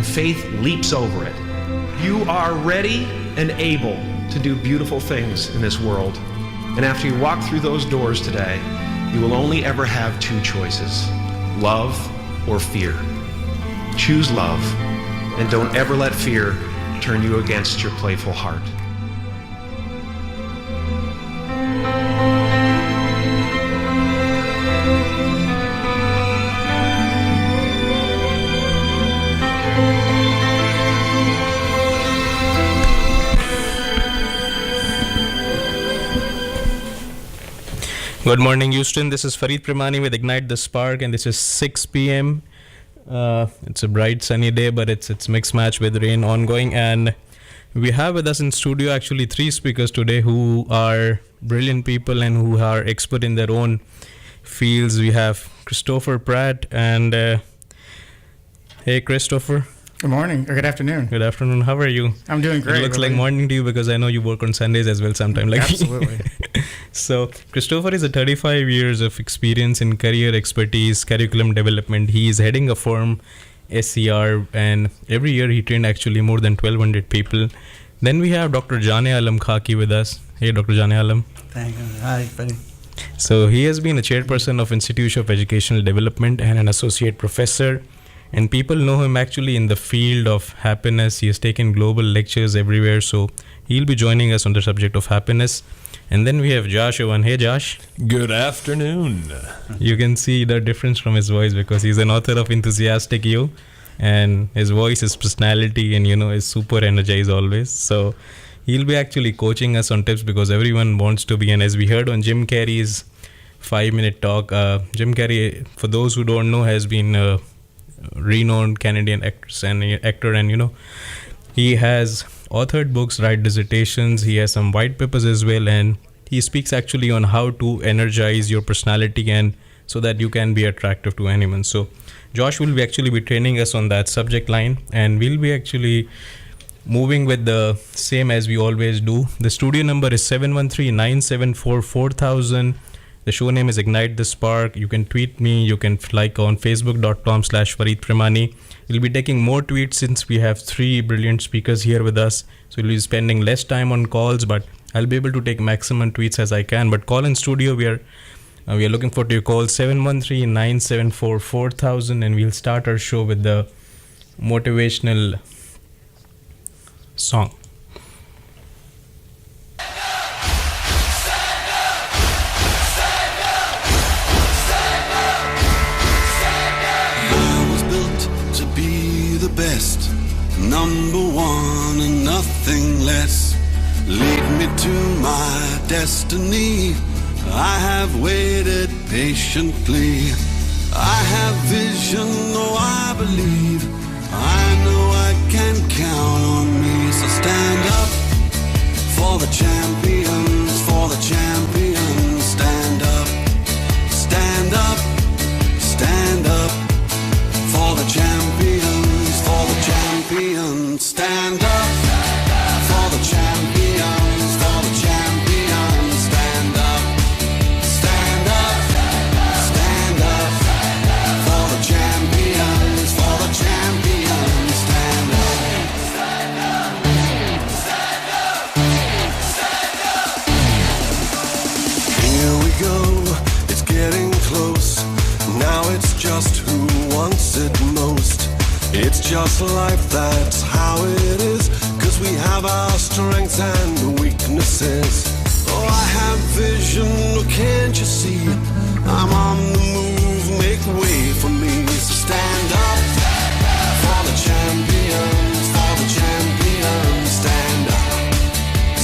faith leaps over it. You are ready and able to do beautiful things in this world. And after you walk through those doors today, you will only ever have two choices: love or fear. Choose love, and don't ever let fear turn you against your playful heart. Good morning, Houston. This is Farid Premani with Ignite the Spark, and this is 6 p.m. It's a bright, sunny day, but it's mixed match with rain ongoing. And we have with us in studio actually 3 speakers today who are brilliant people and who are expert in their own fields. We have Christopher Pratt and hey, Christopher. Good morning, or good afternoon. Good afternoon. How are you? I'm doing great. It looks like morning to you because I know you work on Sundays as well sometime. Absolutely. So Christopher is a 35 years of experience in career expertise, curriculum development. He is heading a firm, SCR, and every year he trained actually more than 1,200 people. Then we have Dr. Jane Alam Khaki with us. Hey, Dr. Jane Alam. Thank you. Hi, buddy. So he has been a chairperson of Institute of Educational Development and an associate professor. And people know him actually in the field of happiness. He has taken global lectures everywhere. So he'll be joining us on the subject of happiness. And then we have Josh Owen. Hey, Josh. Good afternoon. You can see the difference from his voice because he's an author of Enthusiastic You. And his voice, his personality, and, is super energized always. So he'll be actually coaching us on tips because everyone wants to be. And as we heard on Jim Carrey's 5-minute talk, Jim Carrey, for those who don't know, has been renowned Canadian actor, and he has authored books, write dissertations, he has some white papers as well, and he speaks actually on how to energize your personality and so that you can be attractive to anyone. So Josh will actually be training us on that subject line, and we'll be actually moving with the same as we always do. The studio number is 713-974-4000. The show name is Ignite the Spark. You can tweet me. You can like on facebook.com/Farid Premani. We'll be taking more tweets since we have 3 brilliant speakers here with us. So we'll be spending less time on calls, but I'll be able to take maximum tweets as I can. But call in studio, we are looking forward to your call, 713-974-4000, and we'll start our show with the motivational song. Best, number one and nothing less. Lead me to my destiny. I have waited patiently. I have vision, oh I believe. I know I can count on me. So stand up for the champions, for the champions. Stand up, stand up, stand up for the champions. For the champions, stand up. For the champions, for the champions, stand up. Stand up, stand up. For the champions, for the champions, stand up. Stand up, stand up, stand up. Here we go, it's getting close. Now it's just who wants it most. It's just life, that's how it is. 'Cause we have our strengths and weaknesses. Oh, I have vision, oh, can't you see? I'm on the move, make way for me. So stand up for the champions, for the champions. Stand up,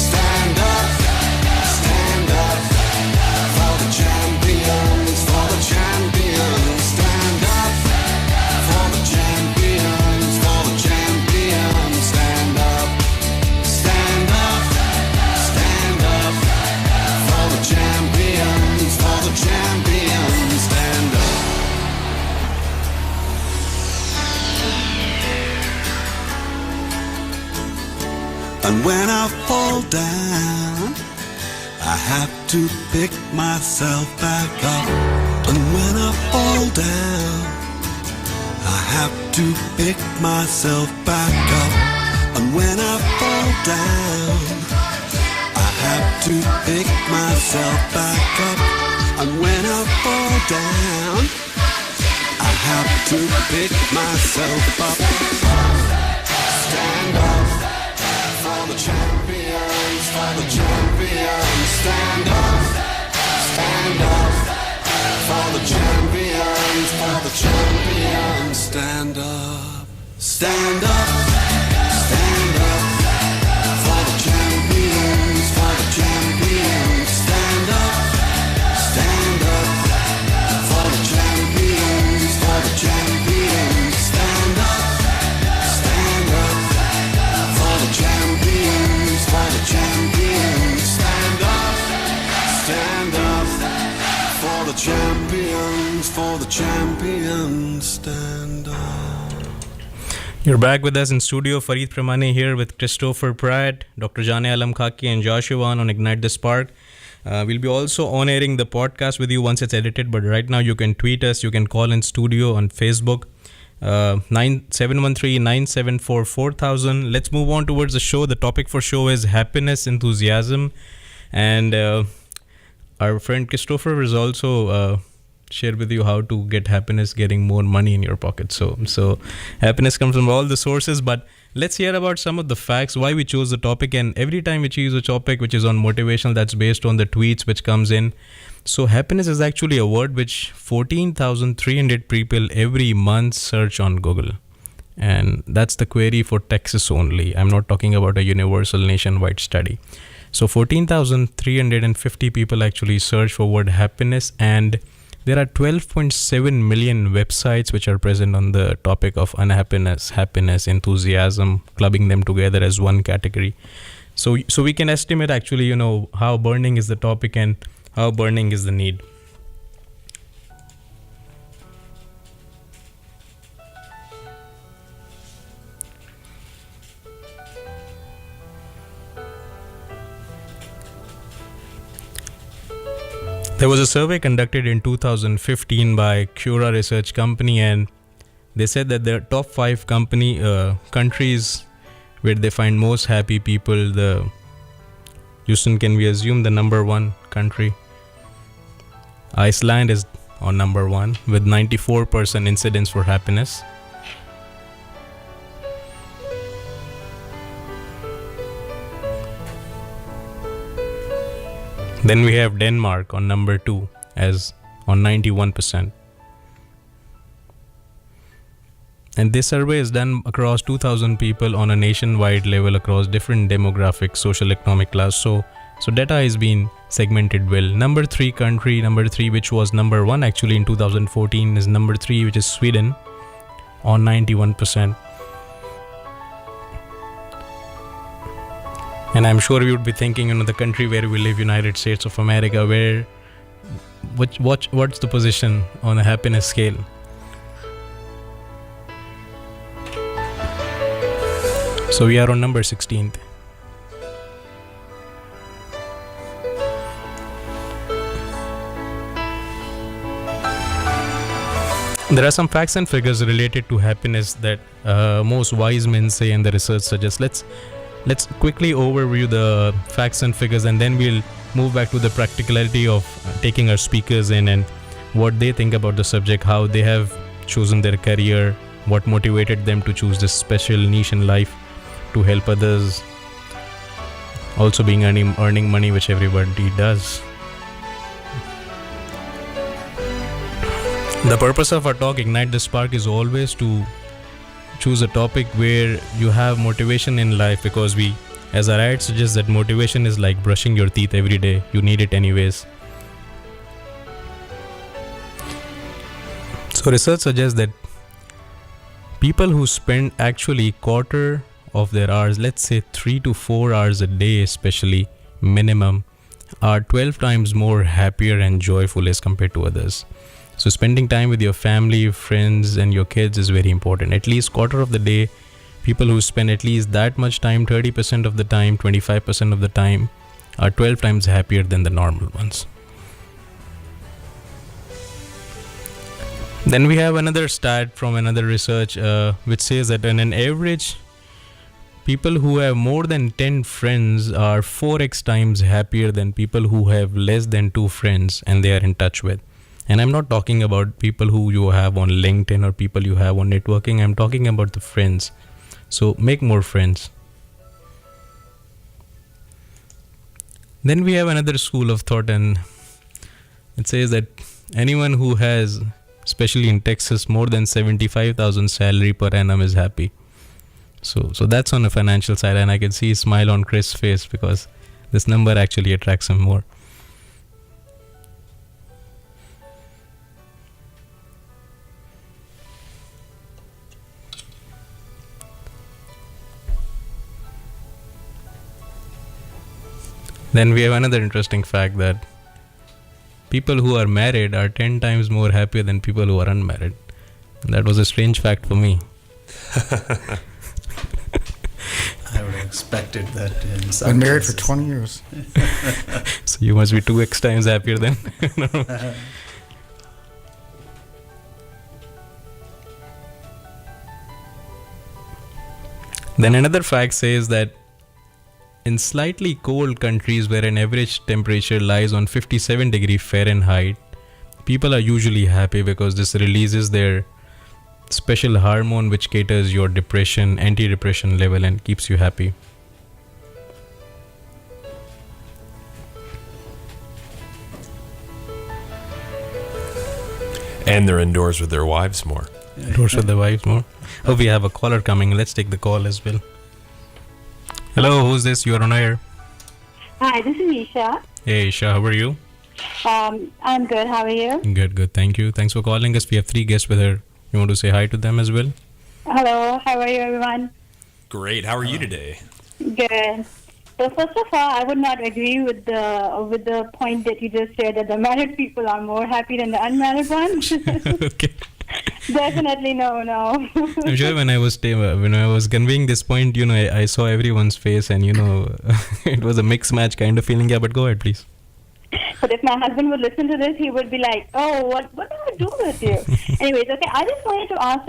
stand up, stand up for the champions, for the champions. Stand up for the champions, for the champions. Stand up, stand up, stand up for the champions, for the champions. Stand up. And when I fall down, I have to pick myself back up. And when I fall down, I have to pick myself back up. And when I fall down, I have to pick myself back up. And when I fall down, I have to pick myself up. Stand up for the champions, for the champions. Stand up for the champions, for the champions. Stand up, stand up, stand up for the champions, for the champions. Stand up for the champions, for the champions. Stand up for the champions, for the champions. Stand up for the champions, for the champions. Stand up. You're back with us in studio. Farid Premani here with Christopher Pratt, Dr. Jane Alam Khaki and Joshua on Ignite the Spark. We'll be also on-airing the podcast with you once it's edited, but right now you can tweet us, you can call in studio on Facebook, 713-974-4000. Let's move on towards the show. The topic for show is happiness, enthusiasm, and our friend Christopher is also share with you how to get happiness, getting more money in your pocket. So happiness comes from all the sources, but let's hear about some of the facts, why we chose the topic. And every time we choose a topic which is on motivational, that's based on the tweets which comes in. So happiness is actually a word which 14,300 people every month search on Google. And that's the query for Texas only. I'm not talking about a universal nationwide study. So 14,350 people actually search for word happiness, and there are 12.7 million websites which are present on the topic of unhappiness, happiness, enthusiasm, clubbing them together as one category. So we can estimate actually, how burning is the topic and how burning is the need. There was a survey conducted in 2015 by Cura Research Company, and they said that the top 5 countries where they find most happy people, Houston, can we assume the number 1 country? Iceland is on number 1 with 94% incidence for happiness. Then we have Denmark on number 2 as on 91%. And this survey is done across 2,000 people on a nationwide level across different demographic, social, economic class. So data is being segmented well. Number 3 country, which was number 1 actually in 2014, is number 3, which is Sweden on 91%. And I'm sure you would be thinking, the country where we live, United States of America, what's the position on a happiness scale? So we are on number 16th. There are some facts and figures related to happiness that most wise men say and the research suggests. Let's quickly overview the facts and figures, and then we'll move back to the practicality of taking our speakers in and what they think about the subject, how they have chosen their career, what motivated them to choose this special niche in life to help others, also being earning money, which everybody does. The purpose of our talk, Ignite the Spark, is always to choose a topic where you have motivation in life, because we, as our ad suggests, that motivation is like brushing your teeth every day. You need it anyways. So research suggests that people who spend actually quarter of their hours, let's say 3 to 4 hours a day especially, minimum, are 12 times more happier and joyful as compared to others. So spending time with your family, friends and your kids is very important. At least quarter of the day, people who spend at least that much time, 30% of the time, 25% of the time, are 12 times happier than the normal ones. Then we have another stat from another research which says that on an average, people who have more than 10 friends are 4x times happier than people who have less than 2 friends and they are in touch with. And I'm not talking about people who you have on LinkedIn or people you have on networking. I'm talking about the friends. So make more friends. Then we have another school of thought, and it says that anyone who has, especially in Texas, more than 75,000 salary per annum is happy. So that's on the financial side, and I can see a smile on Chris' face because this number actually attracts him more. Then we have another interesting fact that people who are married are 10 times more happier than people who are unmarried. And that was a strange fact for me. I would have expected that in some Been married for cases. 20 years. So you must be 2x times happier then. Then another fact says that in slightly cold countries where an average temperature lies on 57 degrees Fahrenheit, people are usually happy because this releases their special hormone which caters your depression, anti-depression level and keeps you happy. And they're indoors with their wives more. Indoors with the wives more. Oh, we have a caller coming. Let's take the call as well. Hello, who's this? You are on air. Hi, this is Isha. Hey, Isha, how are you? I'm good. How are you? Good. Thank you. Thanks for calling us. We have 3 guests with her. You want to say hi to them as well? Hello. How are you, everyone? Great. How are you today? Good. So first of all, I would not agree with the point that you just said that the married people are more happy than the unmarried ones. Okay. Definitely no. I'm sure when I was conveying this point, I saw everyone's face and, it was a mixed match kind of feeling. Yeah, but go ahead, please. But if my husband would listen to this, he would be like, "Oh, what do I do with you?" Anyways, okay. I just wanted to ask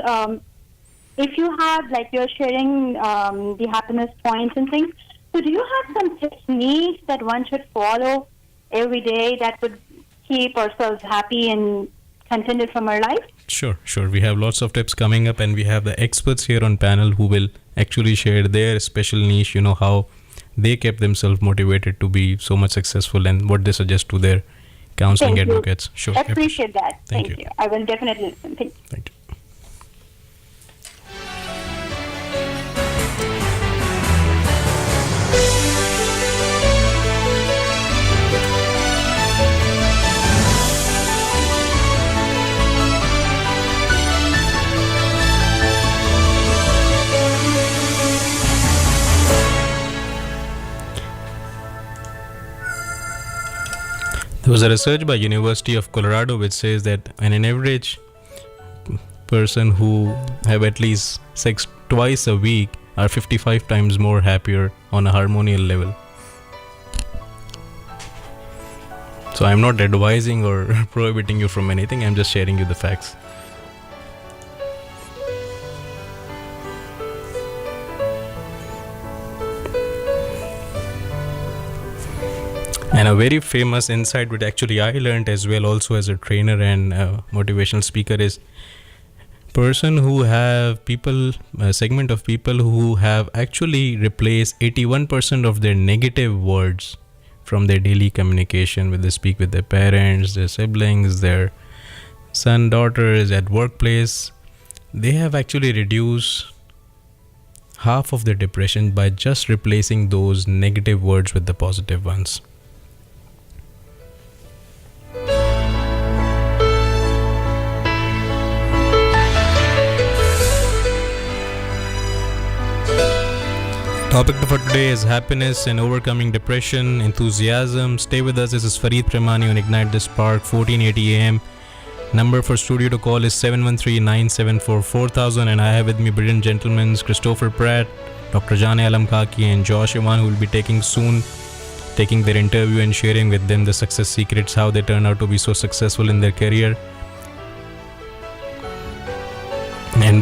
if you have, like, you're sharing the happiness points and things. So do you have some techniques that one should follow every day that would keep ourselves happy and contented from our life? Sure. We have lots of tips coming up, and we have the experts here on panel who will actually share their special niche, how they kept themselves motivated to be so much successful and what they suggest to their counseling Thank you. advocates. Sure. I appreciate that. Thank Thank you. you. I will definitely listen. Thank you. Thank you. There was a research by University of Colorado which says that an average person who have at least sex twice a week are 55 times more happier on a hormonal level. So I'm not advising or prohibiting you from anything, I'm just sharing you the facts. And a very famous insight which actually I learned as well also as a trainer and motivational speaker is person who have segment of people who have actually replaced 81% of their negative words from their daily communication when they speak with their parents, their siblings, their son, daughters, at workplace. They have actually reduced half of their depression by just replacing those negative words with the positive ones. Topic for today is happiness and overcoming depression, enthusiasm. Stay with us. This is Farid Premani on Ignite the Spark, 1480 AM. Number for studio to call is 713-974-4000. And I have with me brilliant gentlemen, Christopher Pratt, Dr. Jane Alam Kaki, and Josh Iwan, who will be taking their interview and sharing with them the success secrets, how they turn out to be so successful in their career.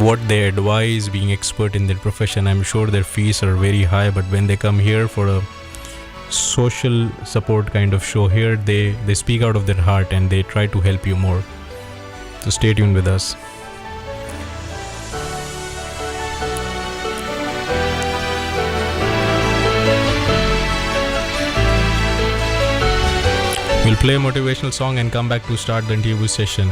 what they advise, being expert in their profession. I'm sure their fees are very high, but when they come here for a social support kind of show here, they speak out of their heart and they try to help you more. So stay tuned with us. We'll play a motivational song and come back to start the interview session.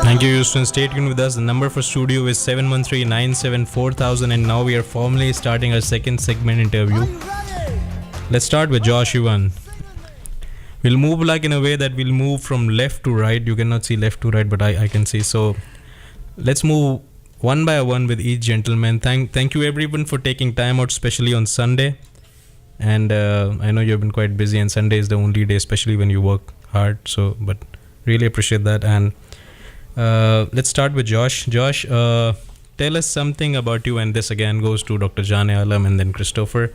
Thank you, Houston. Stay tuned with us. The number for studio is 713-974-4000, and now we are formally starting our second segment interview. Let's start with Josh Yuvan. We'll move like in a way that we'll move from left to right. You cannot see left to right, but I can see. So let's move one by one with each gentleman. Thank you everyone for taking time out, especially on Sunday. And I know you've been quite busy, and Sunday is the only day, especially when you work hard. So, but really appreciate that. And let's start with Josh. Josh, tell us something about you, and this again goes to Dr. Jane Alam and then Christopher.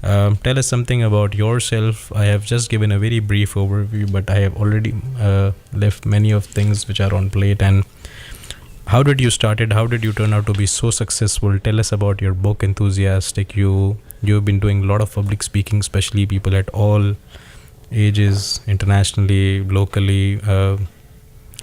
Tell us something about yourself. I have just given a very brief overview, but I have already left many of things which are on plate. And how did you start it? How did you turn out to be so successful? Tell us about your book, Enthusiastic. You've been doing a lot of public speaking, especially people at all ages, internationally, locally.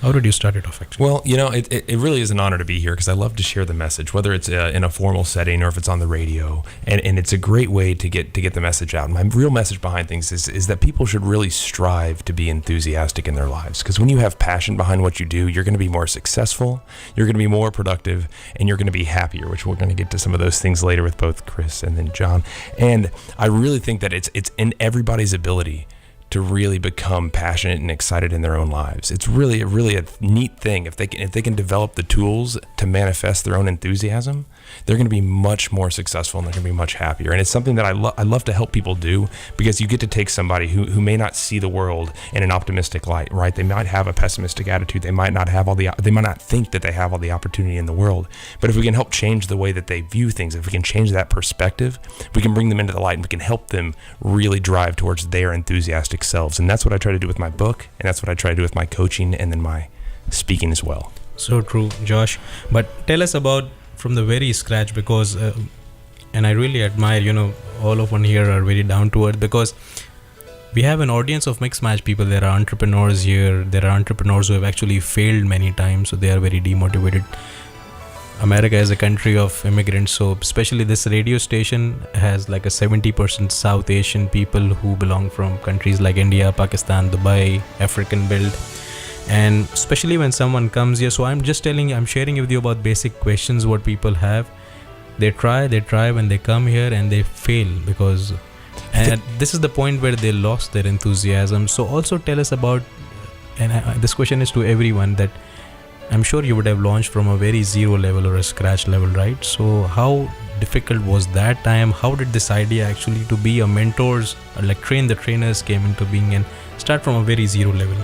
How did you start it off, actually? Well, it really is an honor to be here because I love to share the message, whether it's in a formal setting or if it's on the radio. And it's a great way to get the message out. And my real message behind things is that people should really strive to be enthusiastic in their lives. Because when you have passion behind what you do, you're going to be more successful, you're going to be more productive, and you're going to be happier, which we're going to get to some of those things later with both Chris and then John. And I really think that it's in everybody's ability to really become passionate and excited in their own lives. It's really a neat thing. If they can develop the tools to manifest their own enthusiasm, they're going to be much more successful and they're going to be much happier. And it's something that I love to help people do, because you get to take somebody who may not see the world in an optimistic light, right? They might have a pessimistic attitude. They might not think that they have all the opportunity in the world. But if we can help change the way that they view things, if we can change that perspective, we can bring them into the light and we can help them really drive towards their enthusiastic selves. And that's what I try to do with my book, and that's what I try to do with my coaching and then my speaking as well. So true, Josh. But tell us about from the very scratch, because and I really admire, all of one here are very down to earth, because we have an audience of mixed match people. There are entrepreneurs here. There are entrepreneurs who have actually failed many times, so they are very demotivated. America is a country of immigrants, so especially this radio station has like a 70% South Asian people who belong from countries like India, Pakistan, Dubai, African build. And especially when someone comes here, so I'm sharing with you about basic questions what people have. They try when they come here and they fail, and this is the point where they lost their enthusiasm. So also tell us about, and this question is to everyone, that I'm sure you would have launched from a very zero level or a scratch level, right? So how difficult was that time? How did this idea actually to be a mentors, or like train the trainers came into being and start from a very zero level?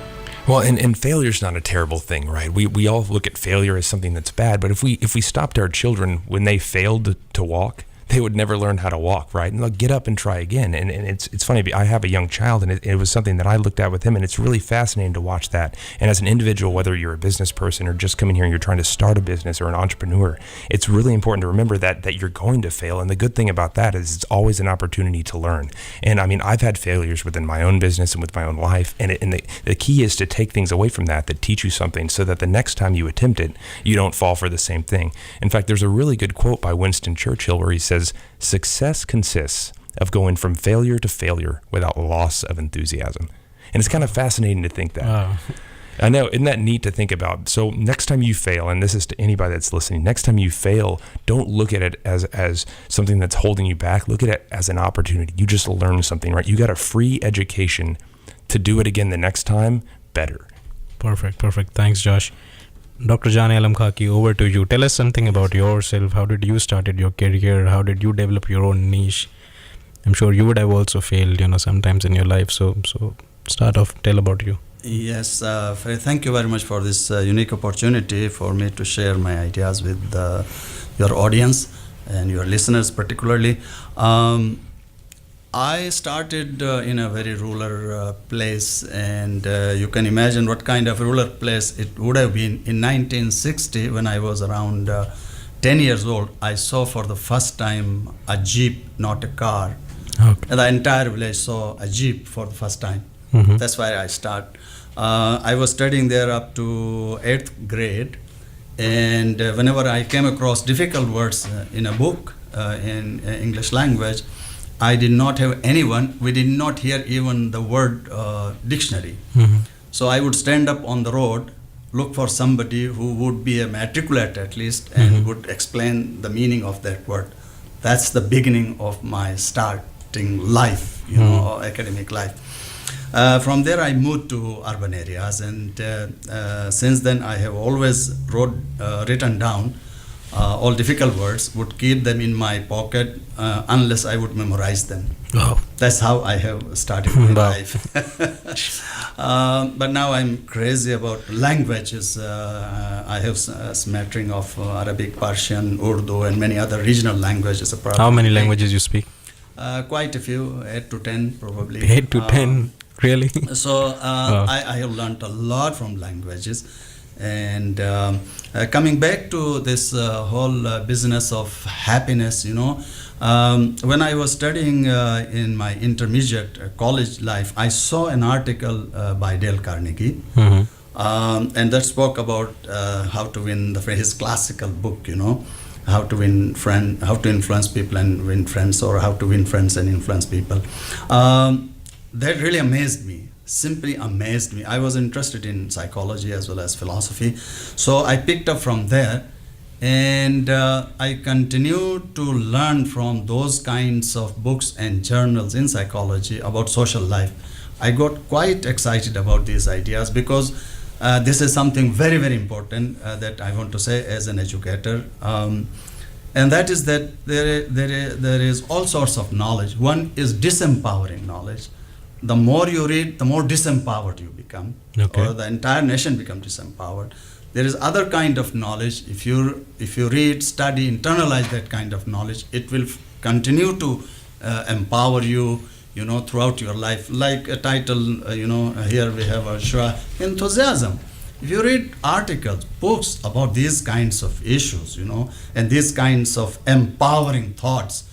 Well, and failure's not a terrible thing, right? We all look at failure as something that's bad, but if we stopped our children when they failed to walk, they would never learn how to walk, right? And they'll get up and try again. And it's funny, I have a young child, and it was something that I looked at with him, and it's really fascinating to watch that. And as an individual, whether you're a business person or just coming here and you're trying to start a business or an entrepreneur, it's really important to remember that you're going to fail. And the good thing about that is it's always an opportunity to learn. And I mean, I've had failures within my own business and with my own life. And the key is to take things away from that teach you something, so that the next time you attempt it, you don't fall for the same thing. In fact, there's a really good quote by Winston Churchill where he says, "Success consists of going from failure to failure without loss of enthusiasm." And it's kind of fascinating to think that. Wow. I know, isn't that neat to think about? So next time you fail, and this is to anybody that's listening, next time you fail, don't look at it as something that's holding you back. Look at it as an opportunity. You just learned something, right? You got a free education to do it again the next time better. Perfect. Thanks, Josh. Dr. Jane Alam Khaki, over to you. Tell us something about yourself. How did you started your career? How did you develop your own niche? I'm sure you would have also failed, sometimes in your life. So start off, tell about you. Yes, Farid, thank you very much for this unique opportunity for me to share my ideas with your audience and your listeners particularly. I started in a very rural place, and you can imagine what kind of rural place it would have been. In 1960, when I was around 10 years old, I saw for the first time a jeep, not a car. Okay. And the entire village saw a jeep for the first time. Mm-hmm. That's why I start. I was studying there up to 8th grade, and whenever I came across difficult words in a book in English language, I did not have anyone. We did not hear even the word dictionary. Mm-hmm. So I would stand up on the road, look for somebody who would be a matriculate at least, and would explain the meaning of that word. That's the beginning of my starting life, or academic life. From there, I moved to urban areas, and since then, I have always written down all difficult words, would keep them in my pocket unless I would memorize them. Wow. That's how I have started my life. But now I'm crazy about languages. I have a smattering of Arabic, Persian, Urdu, and many other regional languages. How many languages you speak? Quite a few, 8 to 10 probably. 8 to 10, really? So I have learned a lot from languages. And coming back to this whole business of happiness, when I was studying in my intermediate college life, I saw an article by Dale Carnegie, and that spoke about how to win his classical book, how to influence people and win friends, or how to win friends and influence people. That really amazed me. Simply amazed me. I was interested in psychology as well as philosophy, so I picked up from there, and I continued to learn from those kinds of books and journals in psychology about social life. I got quite excited about these ideas because this is something very, very important that I want to say as an educator, and that is that there is all sorts of knowledge. One is disempowering knowledge. The more you read, the more disempowered you become, or the entire nation becomes disempowered. There is other kind of knowledge. If you read, study, internalize that kind of knowledge, it will continue to empower you, throughout your life. Like a title, here we have a Shwa, enthusiasm. if you read articles, books about these kinds of issues, and these kinds of empowering thoughts,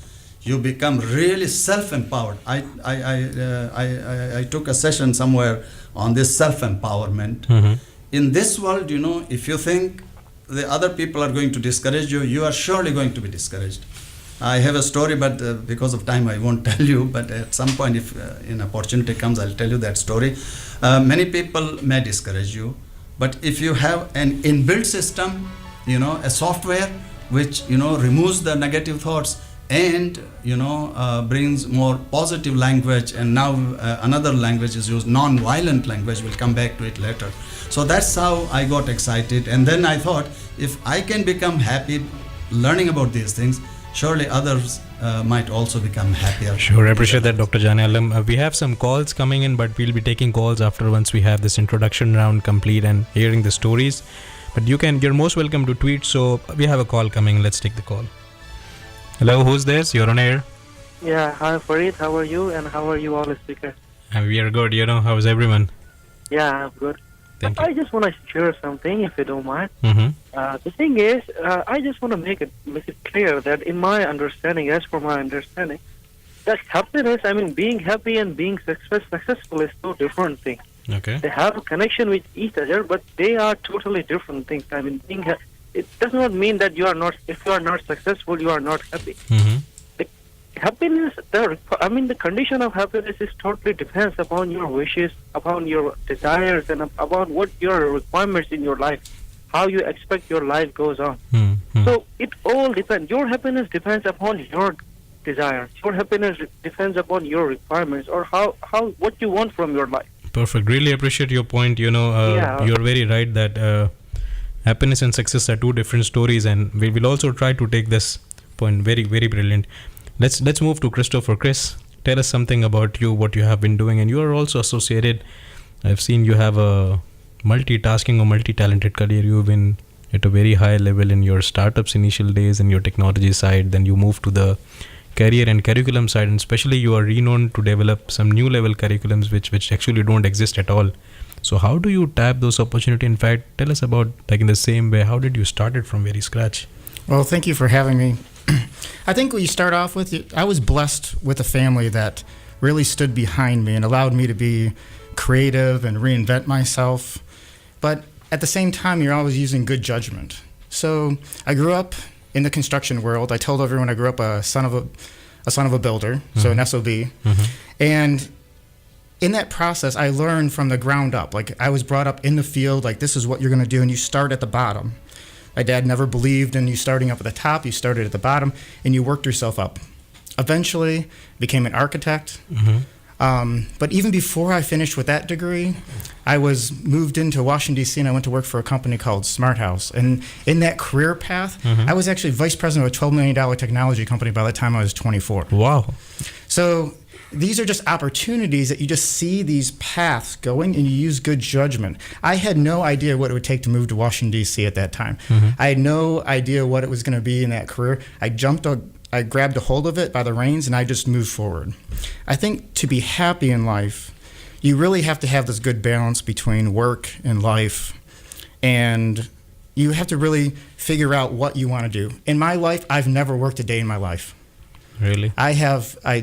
you become really self-empowered. I took a session somewhere on this self-empowerment. Mm-hmm. In this world, if you think the other people are going to discourage you, you are surely going to be discouraged. I have a story, but because of time I won't tell you, but at some point, if an opportunity comes, I'll tell you that story. Many people may discourage you, but if you have an inbuilt system, a software which, removes the negative thoughts and, brings more positive language, and now another language is used, non-violent language, we'll come back to it later. So that's how I got excited, and then I thought, if I can become happy learning about these things, surely others might also become happier. Sure, I appreciate that, Dr. Jani Alam. We have some calls coming in, but we'll be taking calls after once we have this introduction round complete and hearing the stories. But you're most welcome to tweet. So we have a call coming. Let's take the call. Hello, who's this? You're on air. Yeah, hi Farid, how are you? And how are you all, speaker? We are good. How's everyone? Yeah, I'm good. Thank you. I just want to share something, if you don't mind. Mm-hmm. The thing is, I just want to make it clear that in my understanding, as for my understanding, that happiness, being happy and being successful is two different things. Okay. They have a connection with each other, but they are totally different things. It does not mean that if you are not successful, you are not happy. Mm-hmm. Happiness, the condition of happiness is totally depends upon your wishes, upon your desires, and upon what your requirements in your life, how you expect your life goes on. Mm-hmm. So it all depends. Your happiness depends upon your desires. Your happiness depends upon your requirements, or what you want from your life. Perfect. Really appreciate your point. You're very right that happiness and success are two different stories, and we will also try to take this point. Very, very brilliant. Let's move to Christopher. Chris, tell us something about you, what you have been doing, and you are also associated. I've seen you have a multitasking or multi-talented career. You've been at a very high level in your startups initial days and your technology side. Then you moved to the career and curriculum side, and especially you are renowned to develop some new level curriculums which actually don't exist at all. So how do you tap those opportunities? In fact, tell us about, like, in the same way, how did you start it from very scratch? Well, thank you for having me. I think we start off with, I was blessed with a family that really stood behind me and allowed me to be creative and reinvent myself. But at the same time, you're always using good judgment. So I grew up in the construction world. I told everyone I grew up a son of a builder, mm-hmm. so an SOB. Mm-hmm. And in that process, I learned from the ground up. Like, I was brought up in the field, like, this is what you're going to do, and you start at the bottom. My dad never believed in you starting up at the top. You started at the bottom, and you worked yourself up. Eventually, became an architect. Mm-hmm. But even before I finished with that degree, I was moved into Washington, D.C., and I went to work for a company called Smart House. And in that career path, mm-hmm. I was actually vice president of a $12 million technology company by the time I was 24. Wow. So these are just opportunities that you just see these paths going, and you use good judgment. I had no idea what it would take to move to Washington, D.C. at that time. Mm-hmm. I had no idea what it was going to be in that career. I grabbed a hold of it by the reins, and I just moved forward. I think to be happy in life, you really have to have this good balance between work and life, and you have to really figure out what you want to do. In my life, I've never worked a day in my life. Really? I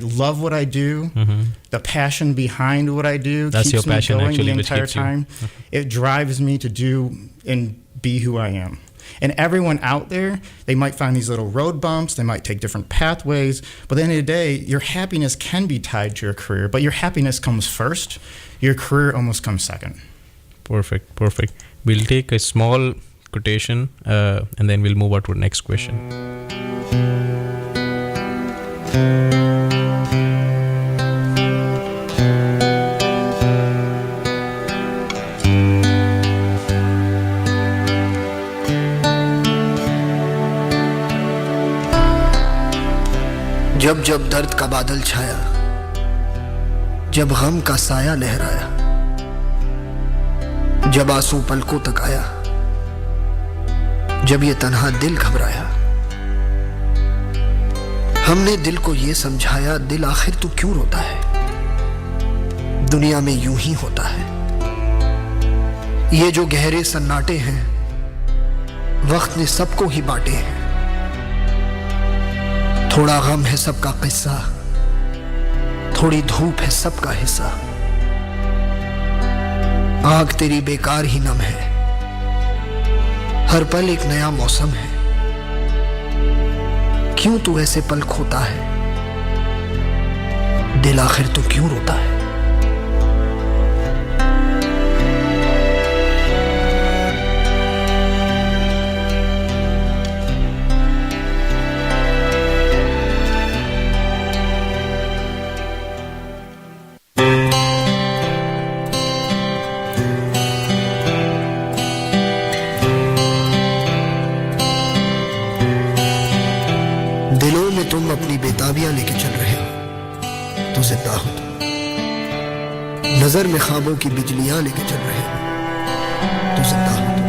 love what I do. Mm-hmm. The passion behind what I do That's keeps your passion, me going actually, the which entire keeps you. time. It drives me to do and be who I am. And everyone out there, they might find these little road bumps, they might take different pathways, but at the end of the day, your happiness can be tied to your career, but your happiness comes first, your career almost comes second. Perfect. We'll take a small quotation and then we'll move on to the next question. जब जब दर्द का बादल छाया, जब गम का साया लहराया, जब आंसू पलकों तक आया, जब ये तन्हा दिल घबराया, हमने दिल को ये समझाया, दिल आखिर तू क्यों रोता है, दुनिया में यूं ही होता है, ये जो गहरे सन्नाटे हैं वक्त ने सबको ही बांटे हैं। थोड़ा गम है सबका किस्सा, थोड़ी धूप है सबका हिस्सा। आग तेरी बेकार ही नम है, हर पल एक नया मौसम है। क्यों तू ऐसे पल खोता है, दिल आखिर तो क्यों रोता है। दिलों में तुम अपनी बेताबियां लेके चल रहे हो तो जिंदा हो तुम। नजर में ख्वाबों की बिजलियां लेके चल रहे हो तो जिंदा हो तुम।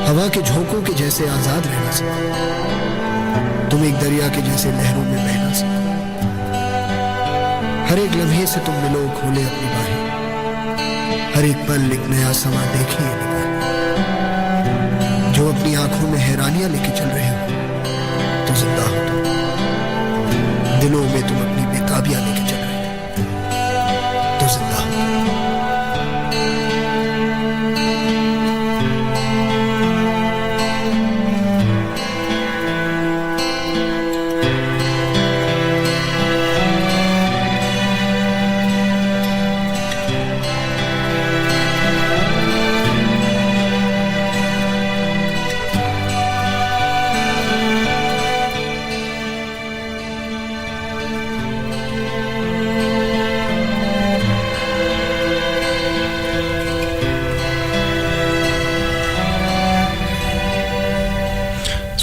हवा के झोंकों के जैसे आजाद रहना सीखो, तुम एक दरिया के जैसे लहरों में बहना सीखो। हर एक लम्हे से तुम मिलो, खोले अपनी बाहें। हर एक पल एक नया समा देखिए निगाहें। जो अपनी आंखों में हैरानियां लेके चल रहे हो तो जिंदा हो तुम। दिलों में तुम अपनी बेताबियां लेके चल रहे हो तो जिंदा हो तुम।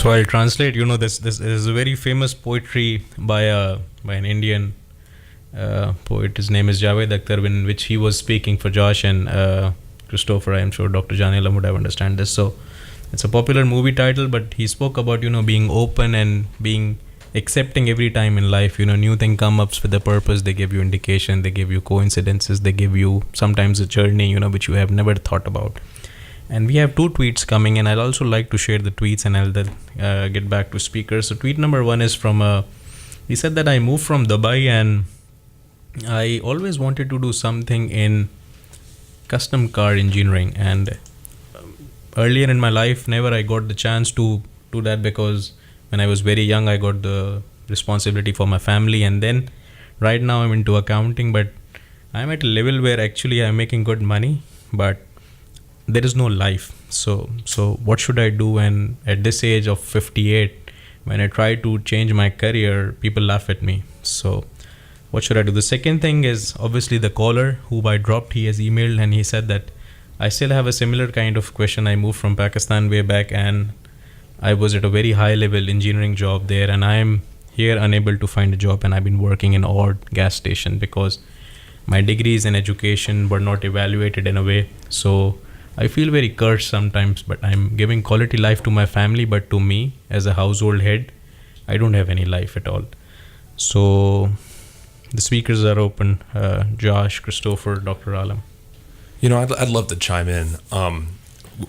So I'll translate. This is a very famous poetry by an Indian poet. His name is Javed Akhtar, in which he was speaking for Josh and Christopher. I am sure Dr. Janela would have understand this. So it's a popular movie title, but he spoke about being open and being accepting every time in life. New thing come ups with a purpose. They give you indication. They give you coincidences. They give you sometimes a journey which you have never thought about. And we have 2 tweets coming, and I'll also like to share the tweets, and I'll then get back to speakers. So tweet number 1 is from, he said that I moved from Dubai and I always wanted to do something in custom car engineering. And earlier in my life, never I got the chance to do that, because when I was very young, I got the responsibility for my family. And then right now I'm into accounting, but I'm at a level where actually I'm making good money, but there is no life. So what should I do? And at this age of 58, when I try to change my career, people laugh at me. So what should I do? The second thing is obviously the caller who I dropped. He has emailed and he said that I still have a similar kind of question. I moved from Pakistan way back and I was at a very high level engineering job there, and I am here unable to find a job, and I've been working in odd gas station because my degrees in education were not evaluated in a way. So I feel very cursed sometimes, but I'm giving quality life to my family, but to me as a household head, I don't have any life at all. So the speakers are open. Josh, Christopher, Dr. Alam. I'd love to chime in.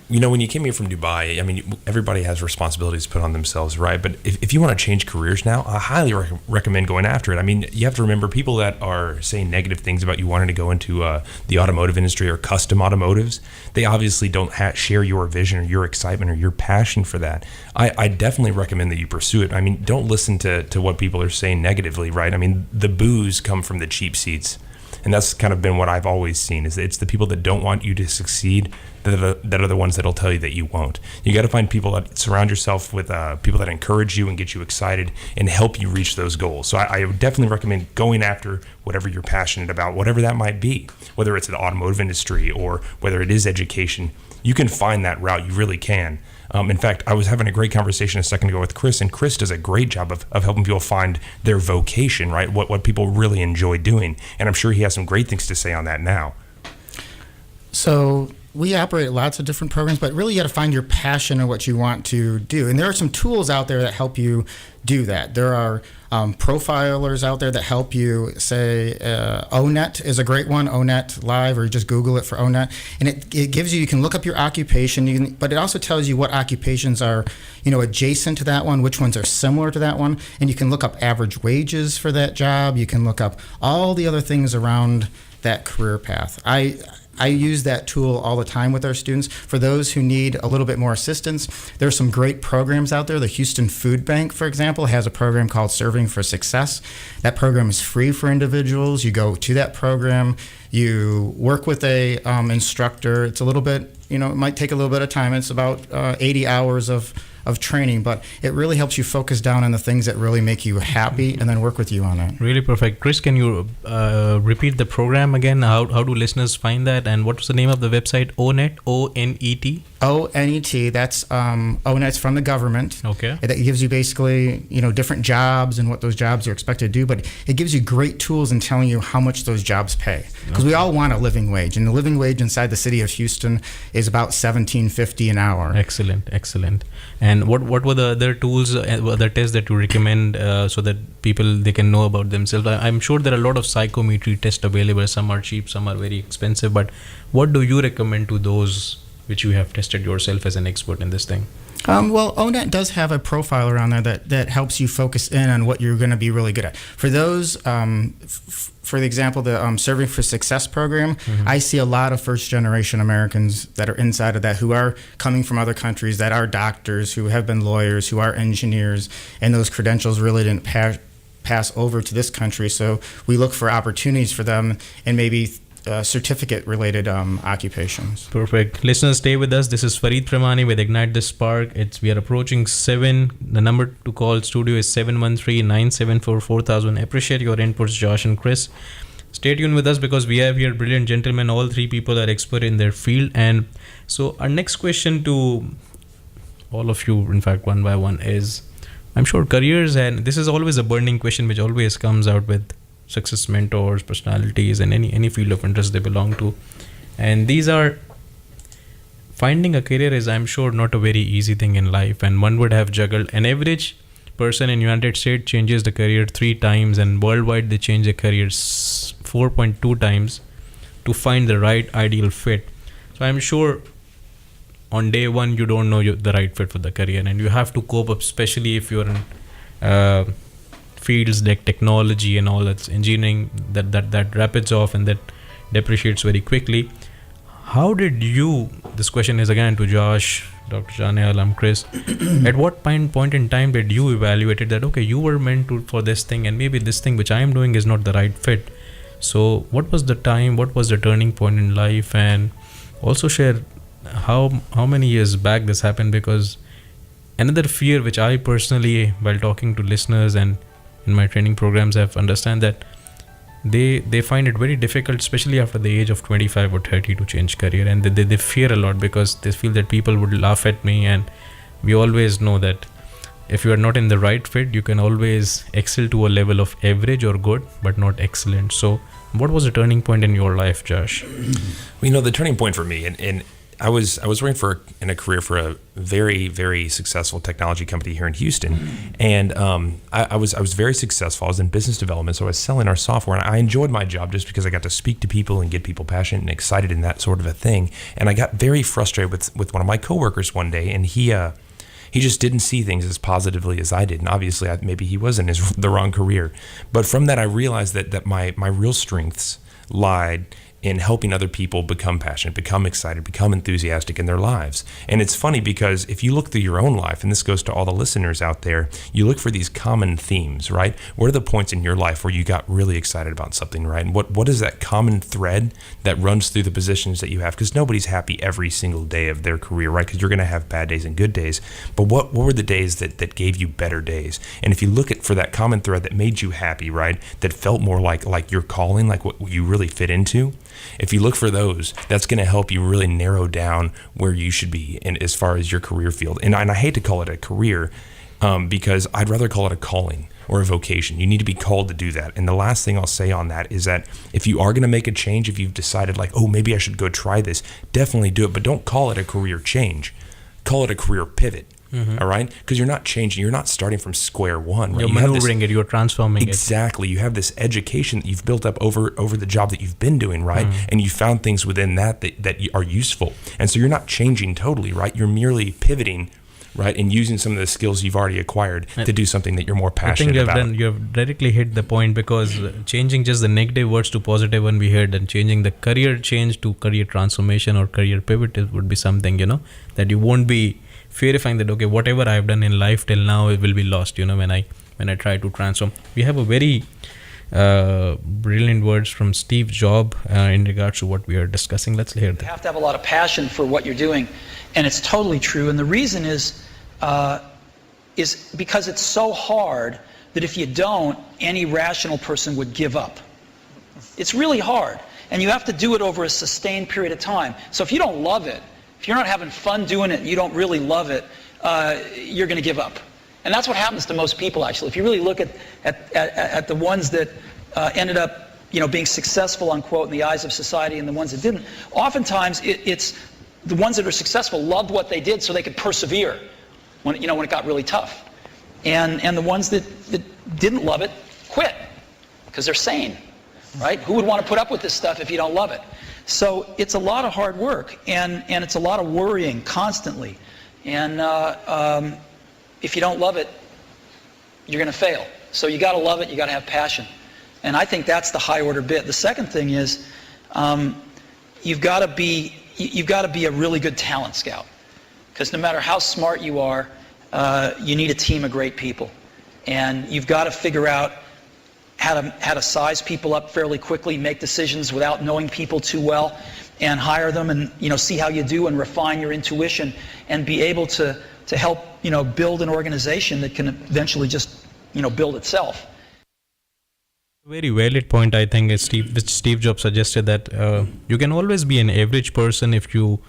When you came here from Dubai, I mean, everybody has responsibilities put on themselves, right? But if you want to change careers now, I highly recommend going after it. I mean, you have to remember, people that are saying negative things about you wanting to go into the automotive industry or custom automotives, they obviously don't share your vision or your excitement or your passion for that. I definitely recommend that you pursue it. I mean, don't listen to what people are saying negatively, right? I mean, the boos come from the cheap seats. And that's kind of been what I've always seen, is it's the people that don't want you to succeed that are the ones that'll tell you that you won't. You got to find people that surround yourself with people that encourage you and get you excited and help you reach those goals. So I would definitely recommend going after whatever you're passionate about, whatever that might be, whether it's the automotive industry or whether it is education. You can find that route. You really can. In fact, I was having a great conversation a second ago with Chris, and Chris does a great job of helping people find their vocation, right? What people really enjoy doing. And I'm sure he has some great things to say on that now. So we operate lots of different programs, but really you got to find your passion and what you want to do. And there are some tools out there that help you do that. There are profilers out there that help you. Say ONET is a great one, ONET Live, or just Google it for ONET. And it gives you can look up your occupation, but it also tells you what occupations are, adjacent to that one, which ones are similar to that one. And you can look up average wages for that job. You can look up all the other things around that career path. I use that tool all the time with our students. For those who need a little bit more assistance, there's some great programs out there. The Houston Food Bank, for example, has a program called Serving for Success. That program is free for individuals. You go to that program, you work with a instructor. It's a little bit, it might take a little bit of time. It's about 80 hours of training, but it really helps you focus down on the things that really make you happy and then work with you on that. Really perfect. Chris, can you repeat the program again? How do listeners find that? And what was the name of the website? ONET, O-N-E-T? O-N-E-T, that's ONET's from the government. Okay. It gives you basically, different jobs and what those jobs are expected to do, but it gives you great tools in telling you how much those jobs pay. Because we all want a living wage, and the living wage inside the city of Houston is about $17.50 an hour. Excellent. And what were the other tools, other tests that you recommend so that they can know about themselves? I'm sure there are a lot of psychometry tests available. Some are cheap, some are very expensive. But what do you recommend to those which you have tested yourself as an expert in this thing? Well, ONET does have a profiler on there that helps you focus in on what you're going to be really good at. For those, for the example, the Serving for Success program, I see a lot of first-generation Americans that are inside of that who are coming from other countries, that are doctors, who have been lawyers, who are engineers, and those credentials really didn't pass over to this country. So we look for opportunities for them and maybe certificate-related occupations. Perfect. Listeners, stay with us. This is Farid Premani with Ignite the Spark. We are approaching 7. The number to call studio is 713-974-4000. Appreciate your inputs, Josh and Chris. Stay tuned with us because we have here brilliant gentlemen. All three people are expert in their field. And so our next question to all of you, in fact, one by one, is, I'm sure careers, and this is always a burning question which always comes out with success mentors, personalities, and any field of interest they belong to. And these are, finding a career is, I'm sure, not a very easy thing in life, and one would have juggled. An average person in United States changes the career 3 times, and worldwide they change their careers 4.2 times to find the right ideal fit. So I'm sure on day one you don't know the right fit for the career, and you have to cope up, especially if you're in fields like technology and all that's engineering that rapids off and that depreciates very quickly. How did you, this question is again to Josh, Dr. Janel, Chris, at what point in time did you evaluate that, okay, you were meant for this thing and maybe this thing which I am doing is not the right fit? So what was the time, what was the turning point in life, and also share how many years back this happened? Because another fear which I personally, while talking to listeners and in my training programs, I've understand that they find it very difficult, especially after the age of 25 or 30, to change career, and they fear a lot because they feel that people would laugh at me. And we always know that if you are not in the right fit, you can always excel to a level of average or good, but not excellent. So what was the turning point in your life, Josh? The turning point for me, and I was working in a career for a very, very successful technology company here in Houston, and I was very successful. I was in business development, so I was selling our software, and I enjoyed my job just because I got to speak to people and get people passionate and excited in that sort of a thing. And I got very frustrated with one of my coworkers one day, and he just didn't see things as positively as I did, and obviously maybe he was in the wrong career. But from that, I realized that my real strengths lied in helping other people become passionate, become excited, become enthusiastic in their lives. And it's funny because if you look through your own life, and this goes to all the listeners out there, you look for these common themes, right? What are the points in your life where you got really excited about something, right? And what is that common thread that runs through the positions that you have? Because nobody's happy every single day of their career, right? Because you're going to have bad days and good days. But what were the days that gave you better days? And if you look for that common thread that made you happy, right? That felt more like your calling, like what you really fit into, if you look for those, that's going to help you really narrow down where you should be in as far as your career field. And I hate to call it a career. because I'd rather call it a calling or a vocation. You need to be called to do that. And the last thing I'll say on that is that if you are going to make a change, if you've decided like, oh, maybe I should go try this, definitely do it. But don't call it a career change. Call it a career pivot. All right? Because you're not changing. You're not starting from square one. Right? You're maneuvering it. You're transforming exactly. You have this education that you've built up over the job that you've been doing, right? And you found things within that are useful. And so you're not changing totally, right? You're merely pivoting, right? And using some of the skills you've already acquired to do something that you're more passionate about. I think you have directly hit the point, because changing just the negative words to positive one we heard, and changing the career change to career transformation or career pivot would be something, that you won't be verifying that, okay, whatever I've done in life till now, it will be lost, when I try to transform. We have a very brilliant words from Steve Jobs in regards to what we are discussing. Let's hear that. You have to have a lot of passion for what you're doing, and it's totally true. And the reason is because it's so hard that if you don't, any rational person would give up. It's really hard, and you have to do it over a sustained period of time. So if you don't love it, if you're not having fun doing it, and you don't really love it, you're going to give up. And that's what happens to most people, actually. If you really look at the ones that ended up, being successful, unquote, in the eyes of society, and the ones that didn't, oftentimes it's the ones that are successful loved what they did so they could persevere when it got really tough. And the ones that didn't love it quit because they're sane, right? Who would want to put up with this stuff if you don't love it? So it's a lot of hard work, and it's a lot of worrying constantly. And if you don't love it, you're going to fail. So you got to love it. You got to have passion. And I think that's the high order bit. The second thing is you've got to be a really good talent scout, because no matter how smart you are, you need a team of great people, and you've got to figure out how to size people up fairly quickly, make decisions without knowing people too well, and hire them, and see how you do, and refine your intuition, and be able to help build an organization that can eventually just build itself. Very valid point, I think, is Steve Jobs suggested, that you can always be an average person if you're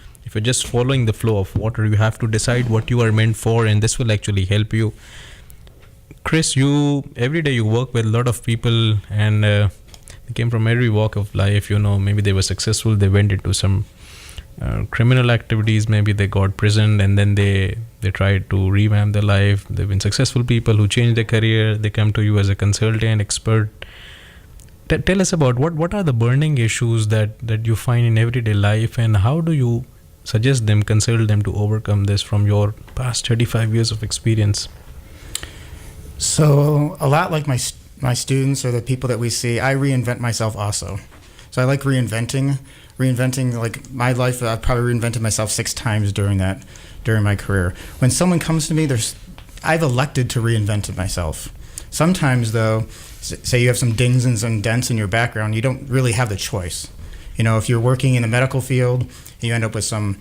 just following the flow of water. You have to decide what you are meant for, and this will actually help you. Chris, every day you work with a lot of people, and they came from every walk of life. Maybe they were successful, they went into some criminal activities, maybe they got prisoned, and then they tried to revamp their life. They've been successful people who changed their career. They come to you as a consultant, expert. Tell us about what are the burning issues that you find in everyday life, and how do you suggest them, consult them to overcome this from your past 35 years of experience? So a lot like my students or the people that we see, I reinvent myself also. So I like reinventing like my life. I've probably reinvented myself 6 times during my career. When someone comes to me, I've elected to reinvent myself. Sometimes though, say you have some dings and some dents in your background, you don't really have the choice. If you're working in the medical field and you end up with some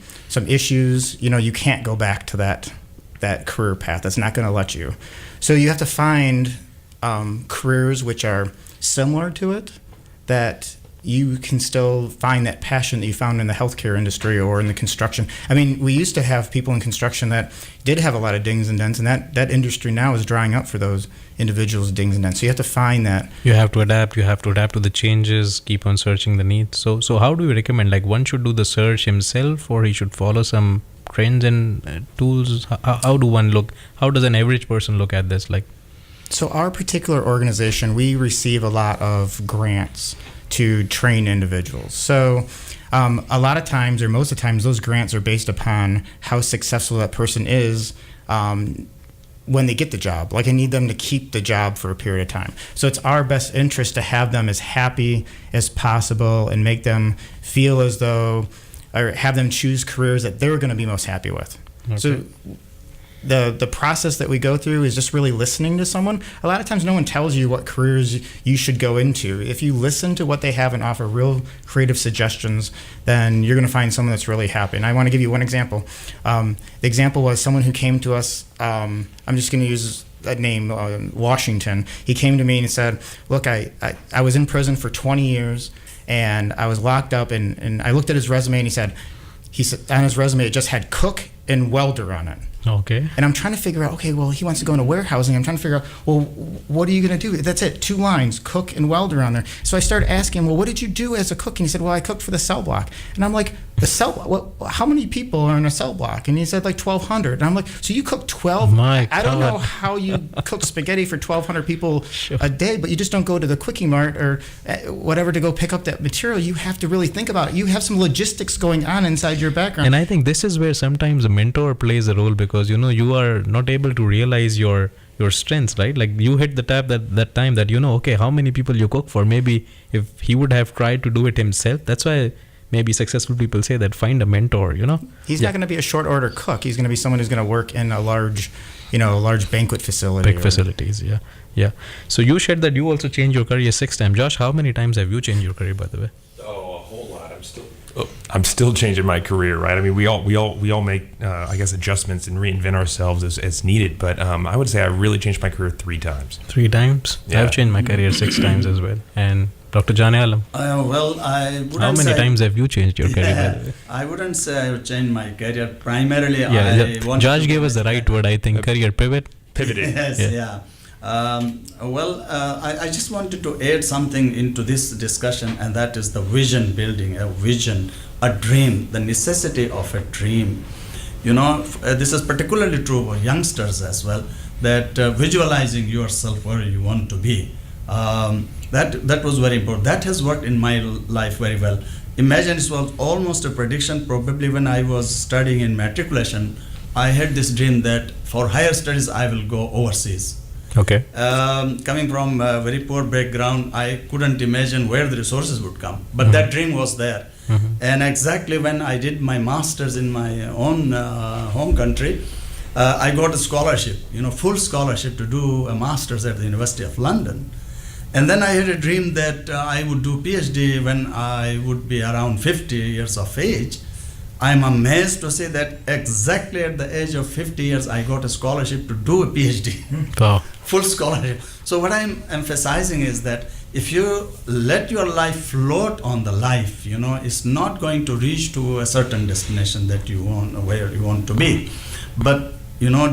issues, you can't go back to that career path. That's not going to let you. So you have to find careers which are similar to it, that you can still find that passion that you found in the healthcare industry or in the construction. I mean, we used to have people in construction that did have a lot of dings and dents, and that industry now is drying up for those individuals' dings and dents. So you have to find that. You have to adapt to the changes, keep on searching the needs. So how do you recommend, like, one should do the search himself, or he should follow some trends and tools? How does an average person look at this? So our particular organization, we receive a lot of grants to train individuals. So a lot of times, or most of the times, those grants are based upon how successful that person is when they get the job. I need them to keep the job for a period of time. So it's our best interest to have them as happy as possible and make them feel as though, or have them choose careers that they're going to be most happy with. Okay. So the process that we go through is just really listening to someone. A lot of times no one tells you what careers you should go into. If you listen to what they have and offer real creative suggestions, then you're going to find someone that's really happy. And I want to give you one example. The example was someone who came to us, I'm just going to use that name, Washington. He came to me and said, look, I was in prison for 20 years and I was locked up, and I looked at his resume, and he said on his resume it just had cook and welder on it. Okay. And I'm trying to figure out, okay, well, he wants to go into warehousing. I'm trying to figure out, well, what are you going to do? That's it, 2 lines, cook and welder on there. So I started asking him, well, what did you do as a cook? And he said, well, I cooked for the cell block. And I'm like, the cell block? Well, how many people are in a cell block? And he said, like 1,200. And I'm like, so you cook 12? My I don't God. know how you cook spaghetti for 1,200 people a day, but you just don't go to the Quickie Mart or whatever to go pick up that material. You have to really think about it. You have some logistics going on inside your background. And I think this is where sometimes a mentor plays a role, because you are not able to realize your strengths, right? Like you hit the tab that time that okay, how many people you cook for. Maybe if he would have tried to do it himself, that's why maybe successful people say that find a mentor. He's not going to be a short order cook. He's going to be someone who's going to work in a large banquet facility. Big facilities, yeah. So you shared that you also changed your career 6 times. Josh, how many times have you changed your career, by the way? Oh, a whole lot. I'm still changing my career, right? I mean, we all make, I guess, adjustments and reinvent ourselves as needed. But I would say I really changed my career 3 times. 3 times? Yeah. I've changed my career 6 times as well. And Dr. Jani Alam, Well, I wouldn't how many say, times have you changed your career, by the way? I wouldn't say I would change my career. Primarily, Yeah, I wanted Josh to gave do us the right word, I think, career pivot. Pivoting. Yes, yeah. I just wanted to add something into this discussion, and that is the vision building, a vision, a dream, the necessity of a dream. This is particularly true for youngsters as well, that visualizing yourself where you want to be. That was very important. That has worked in my life very well. Imagine, it was almost a prediction. Probably when I was studying in matriculation, I had this dream that for higher studies I will go overseas. Okay. Coming from a very poor background, I couldn't imagine where the resources would come. But that dream was there. And exactly when I did my master's in my own home country, I got a scholarship, full scholarship to do a master's at the University of London. And then I had a dream that I would do PhD when I would be around 50 years of age. I'm amazed to say that exactly at the age of 50 years, I got a scholarship to do a PhD. Wow. Full scholarship. So what I'm emphasizing is that if you let your life float on the life, it's not going to reach to a certain destination that you want, where you want to be. But,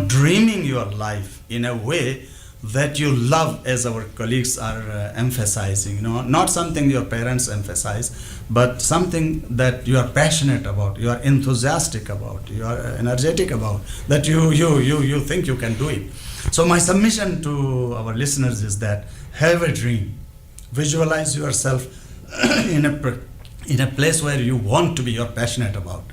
dreaming your life in a way that you love, as our colleagues are emphasizing, not something your parents emphasize, but something that you are passionate about, you are enthusiastic about, you are energetic about, that you think you can do it. So my submission to our listeners is that have a dream, visualize yourself in a place where you want to be, you're passionate about,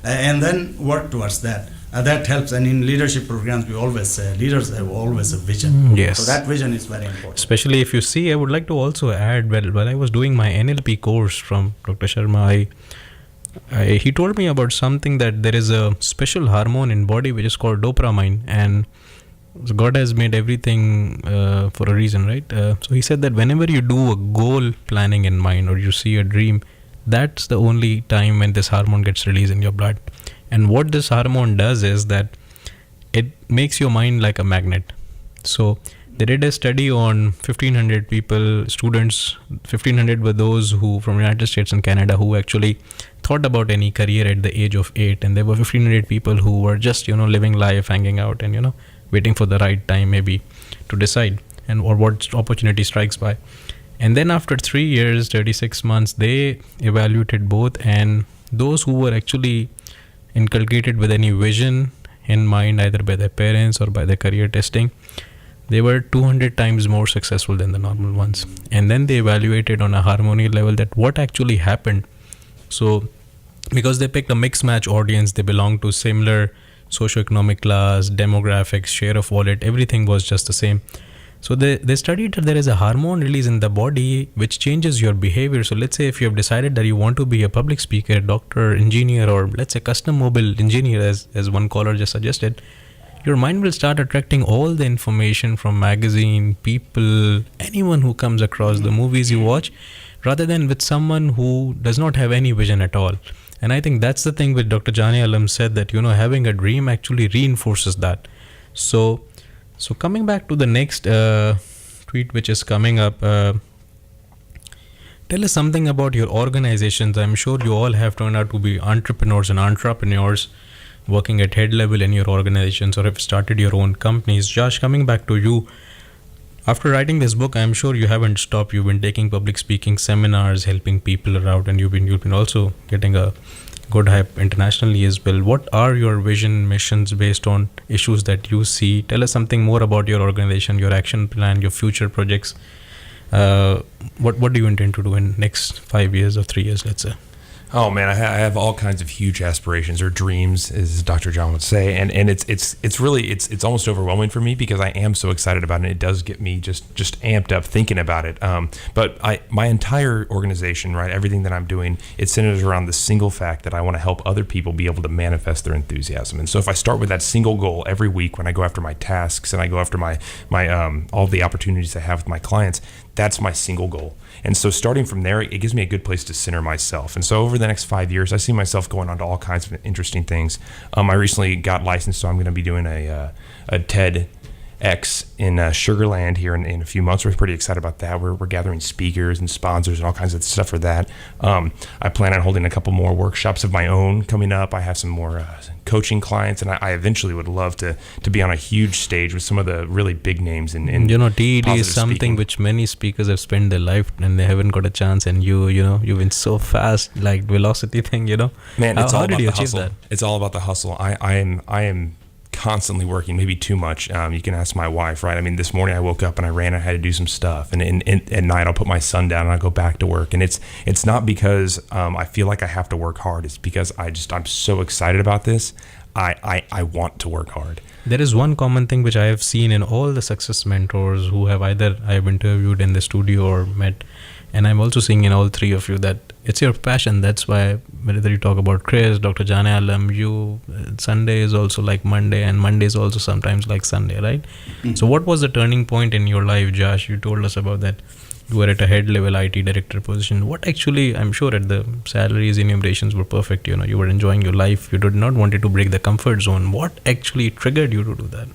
and then work towards that. That helps. And in leadership programs, we always say leaders have always a vision. Yes. So that vision is very important. Especially if you see, I would like to also add, while I was doing my NLP course from Dr. Sharma, he told me about something, that there is a special hormone in body which is called dopamine, and God has made everything for a reason, right? So he said that whenever you do a goal planning in mind, or you see a dream, that's the only time when this hormone gets released in your blood. And what this hormone does is that it makes your mind like a magnet. So they did a study on 1,500 people, students. 1,500 were those who from United States and Canada who actually thought about any career at the age of 8. And there were 1,500 people who were just, living life, hanging out, and, waiting for the right time maybe to decide, or what opportunity strikes by. And then after 3 years, 36 months, they evaluated both, and those who were actually inculcated with any vision in mind, either by their parents or by their career testing, they were 200 times more successful than the normal ones. And then they evaluated on a harmony level that what actually happened. So because they picked a mixed match audience, they belonged to similar socioeconomic class, demographics, share of wallet, everything was just the same. So they studied that there is a hormone release in the body which changes your behavior. So let's say if you have decided that you want to be a public speaker, doctor, engineer, or let's say custom mobile engineer, as one caller just suggested, your mind will start attracting all the information from magazine, people, anyone who comes across, the movies you watch, rather than with someone who does not have any vision at all. And I think that's the thing with Dr. Jani Alam said, that, having a dream actually reinforces that. So coming back to the next tweet which is coming up, tell us something about your organizations. I'm sure you all have turned out to be entrepreneurs and entrepreneurs. working at head level in your organizations or have started your own companies. Josh, coming back to you, after writing this book, I'm sure you haven't stopped. You've been taking public speaking seminars, helping people around, and you've been also getting a good hype internationally as well. What are your vision, missions based on issues that you see? Tell us something more about your organization, your action plan, your future projects. What do you intend to do in next 5 years or 3 years, let's say? Oh man, I have all kinds of huge aspirations or dreams, as Dr. John would say, and it's really almost overwhelming for me because I am so excited about it. It does get me just amped up thinking about it. But my entire organization, right, everything that I'm doing, it centers around the single fact that I want to help other people be able to manifest their enthusiasm. And so if I start with that single goal every week when I go after my tasks and I go after my all the opportunities I have with my clients, that's my single goal. And so starting from there, it gives me a good place to center myself. And so over the next 5 years, I see myself going on to all kinds of interesting things. I recently got licensed, so I'm going to be doing a TEDx in Sugar Land here in a few months. We're pretty excited about that. We're gathering speakers and sponsors and all kinds of stuff for that. I plan on holding a couple more workshops of my own coming up. I have some more coaching clients, and I eventually would love to be on a huge stage with some of the really big names in TED is something speaking. which many speakers have spent their life and they haven't got a chance, and you've been so fast, like velocity thing, Man, it's all how about did you the achieve hustle. that? It's all about the hustle. I am constantly working, maybe too much. You can ask my wife, right? I mean, this morning I woke up and I ran. I had to do some stuff, and at night I'll put my son down and I go back to work. And it's not because I feel like I have to work hard. It's because I'm so excited about this. I want to work hard. There is one common thing which I have seen in all the success mentors who have either I have interviewed in the studio or met, and I'm also seeing in all three of you that it's your passion. That's why whether you talk about Chris, Dr. Jane Alam, Sunday is also like Monday, and Monday is also sometimes like Sunday, right? Mm-hmm. So what was the turning point in your life, Josh? You told us about that. You were at a head level IT director position. What actually, I'm sure at the salaries, enumerations were perfect. You were enjoying your life. You did not want to break the comfort zone. What actually triggered you to do that?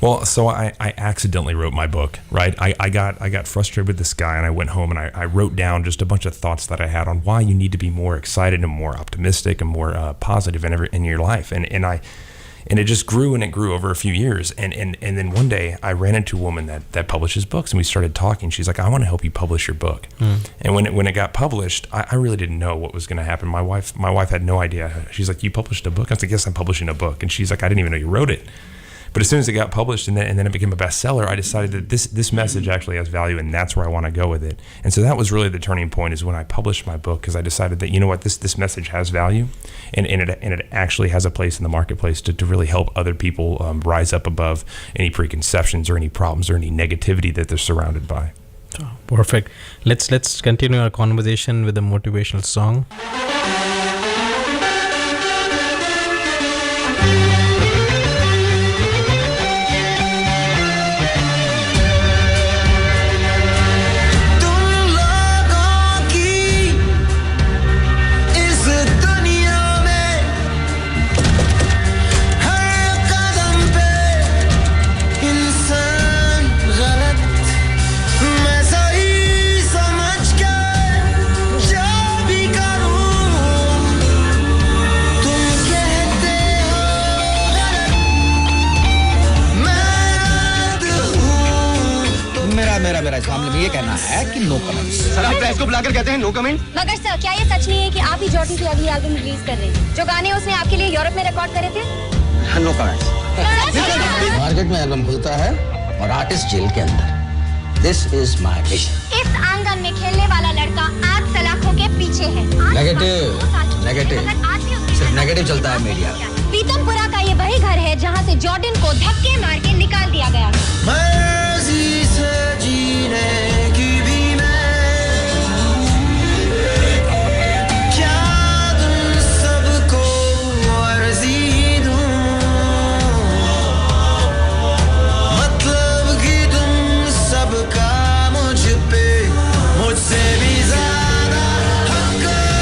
Well, so I accidentally wrote my book, right? I got frustrated with this guy, and I went home and I wrote down just a bunch of thoughts that I had on why you need to be more excited and more optimistic and more positive in your life. And it just grew, and it grew over a few years. And then one day I ran into a woman that publishes books, and we started talking. She's like, I want to help you publish your book. And when it got published, I really didn't know what was going to happen. My wife had no idea. She's like, you published a book? I was like, yes, I'm publishing a book. And she's like, I didn't even know you wrote it. But as soon as it got published and then it became a bestseller, I decided that this message actually has value, and that's where I want to go with it. And so that was really the turning point, is when I published my book, because I decided that, you know what, this message has value, and it actually has a place in the marketplace to really help other people rise up above any preconceptions or any problems or any negativity that they're surrounded by. Oh, perfect. Let's continue our conversation with a motivational song. मेरा इस मामले में ये कहना है कि no comment. Sir आप press को बुलाकर कहते हैं नो कमेंट? मगर सर क्या ये सच नहीं है कि आप ही जॉर्डन की अगली एल्बम रिलीज कर रहे हैं? जो गाने उसने आपके लिए यूरोप में रिकॉर्ड करे थे? No comment. मार्केट में एल्बम खुलता है और आर्टिस्ट जेल के अंदर। This is my vision. इस आंगन में खेलने वाला लड़का 8 सलाखों के पीछे है। नेगेटिव सिर्फ नेगेटिव चलता है मीडिया। पीतमपुरा का ये वही घर है जहाँ से जॉर्डन को धक्के मार के निकाल दिया गया। मर्जी से जीने की भी मैं क्या तुम सबको अर्जी दूं, मतलब कि तुम सबका मुझ पे मुझसे भी ज्यादा हक है।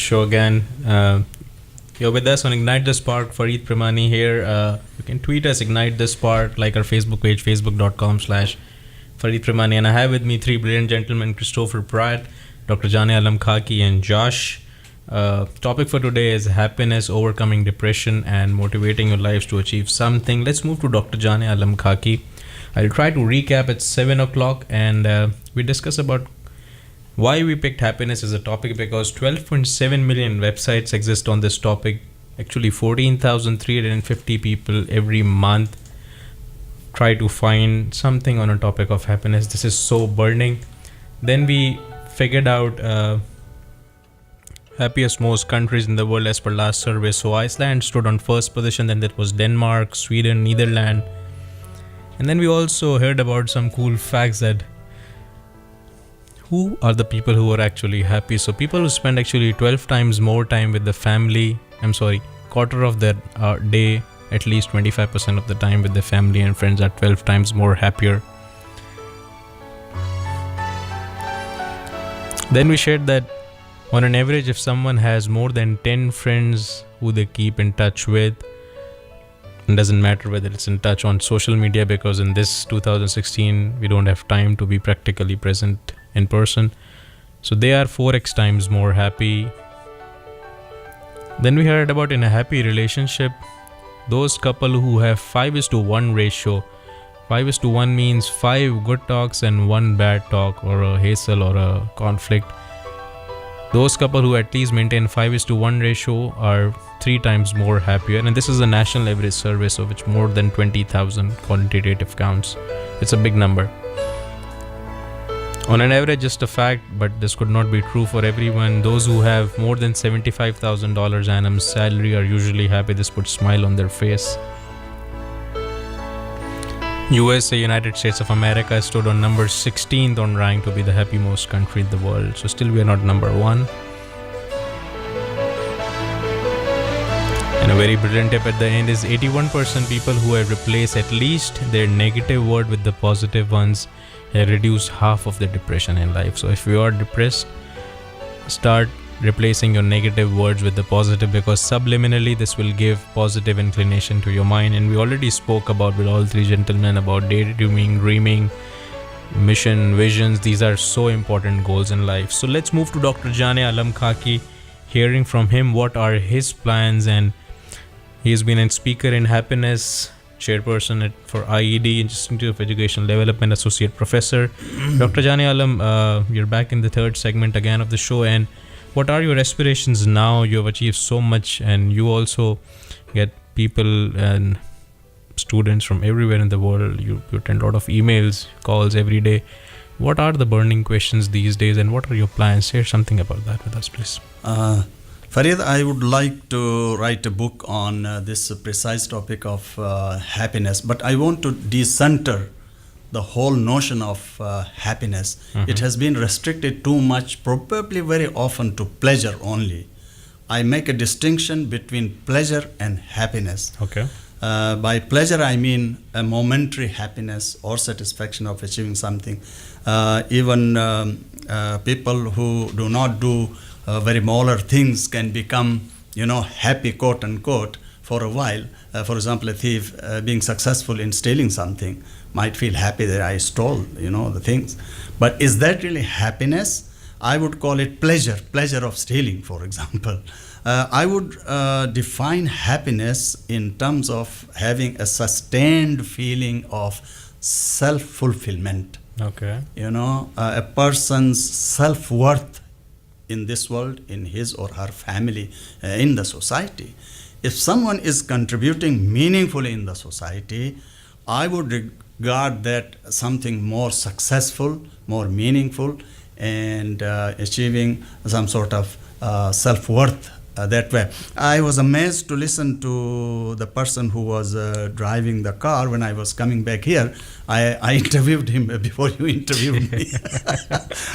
show again. You're with us on Ignite the Spark. Farid Premani here. You can tweet us, Ignite the Spark, like our Facebook page, facebook.com/Farid Premani. And I have with me three brilliant gentlemen, Christopher Pratt, Dr. Jania Alam Khaki, and Josh. Topic for today is happiness, overcoming depression, and motivating your lives to achieve something. Let's move to Dr. Jania Alam Khaki. I'll try to recap at 7 o'clock, and we discuss about why we picked happiness as a topic, because 12.7 million websites exist on this topic. Actually, 14,350 people every month try to find something on a topic of happiness. This is so burning. Then we figured out happiest most countries in the world as per last survey. So Iceland stood on first position, then there was Denmark, Sweden, Netherlands. And then we also heard about some cool facts that who are the people who are actually happy. So people who spend actually 12 times more time with the family, quarter of their day, at least 25% of the time with the family and friends, are 12 times more happier. Then we shared that on an average, if someone has more than 10 friends who they keep in touch with, it doesn't matter whether it's in touch on social media, because in this 2016 we don't have time to be practically present in person, so they are 4x times more happy. Then we heard about in a happy relationship, those couple who have 5:1 ratio. 5:1 means 5 good talks and 1 bad talk, or a hassle or a conflict. Those couple who at least maintain 5:1 ratio are 3 times more happier, and this is a national average survey, so which more than 20,000 quantitative counts. It's a big number. On an average, just a fact, but this could not be true for everyone. Those who have more than $75,000 annum salary are usually happy. This puts a smile on their face. USA, United States of America, stood on number 16th on rank to be the happy most country in the world. So still we are not number 1. And a very brilliant tip at the end is 81% people who have replaced at least their negative word with the positive ones have reduced half of the depression in life. So if you are depressed, start replacing your negative words with the positive, because subliminally this will give positive inclination to your mind. And we already spoke about with all three gentlemen about daydreaming, dreaming, mission, visions. These are so important goals in life. So let's move to Dr. Jania Alam Khaki, hearing from him what are his plans. And he has been a speaker in happiness, chairperson for IED, Institute of Educational Development, associate professor. Dr. Jania Alam, you're back in the third segment again of the show, and what are your aspirations now? You have achieved so much, and you also get people and students from everywhere in the world. You attend a lot of emails, calls every day. What are the burning questions these days, and what are your plans? Share something about that with us, please. Farid, I would like to write a book on this precise topic of happiness, but I want to decenter the whole notion of happiness. Mm-hmm. It has been restricted too much, probably very often, to pleasure only. I make a distinction between pleasure and happiness. Okay. By pleasure, I mean a momentary happiness or satisfaction of achieving something. Even people who do not do very moral things can become, happy, quote unquote, for a while. For example, a thief being successful in stealing something might feel happy that I stole, the things. But is that really happiness? I would call it pleasure of stealing, for example. I would define happiness in terms of having a sustained feeling of self-fulfillment. Okay. A person's self-worth in this world, in his or her family, in the society. If someone is contributing meaningfully in the society, I would regard that something more successful, more meaningful, and achieving some sort of self-worth that way. I was amazed to listen to the person who was driving the car when I was coming back here. I interviewed him before you interviewed me.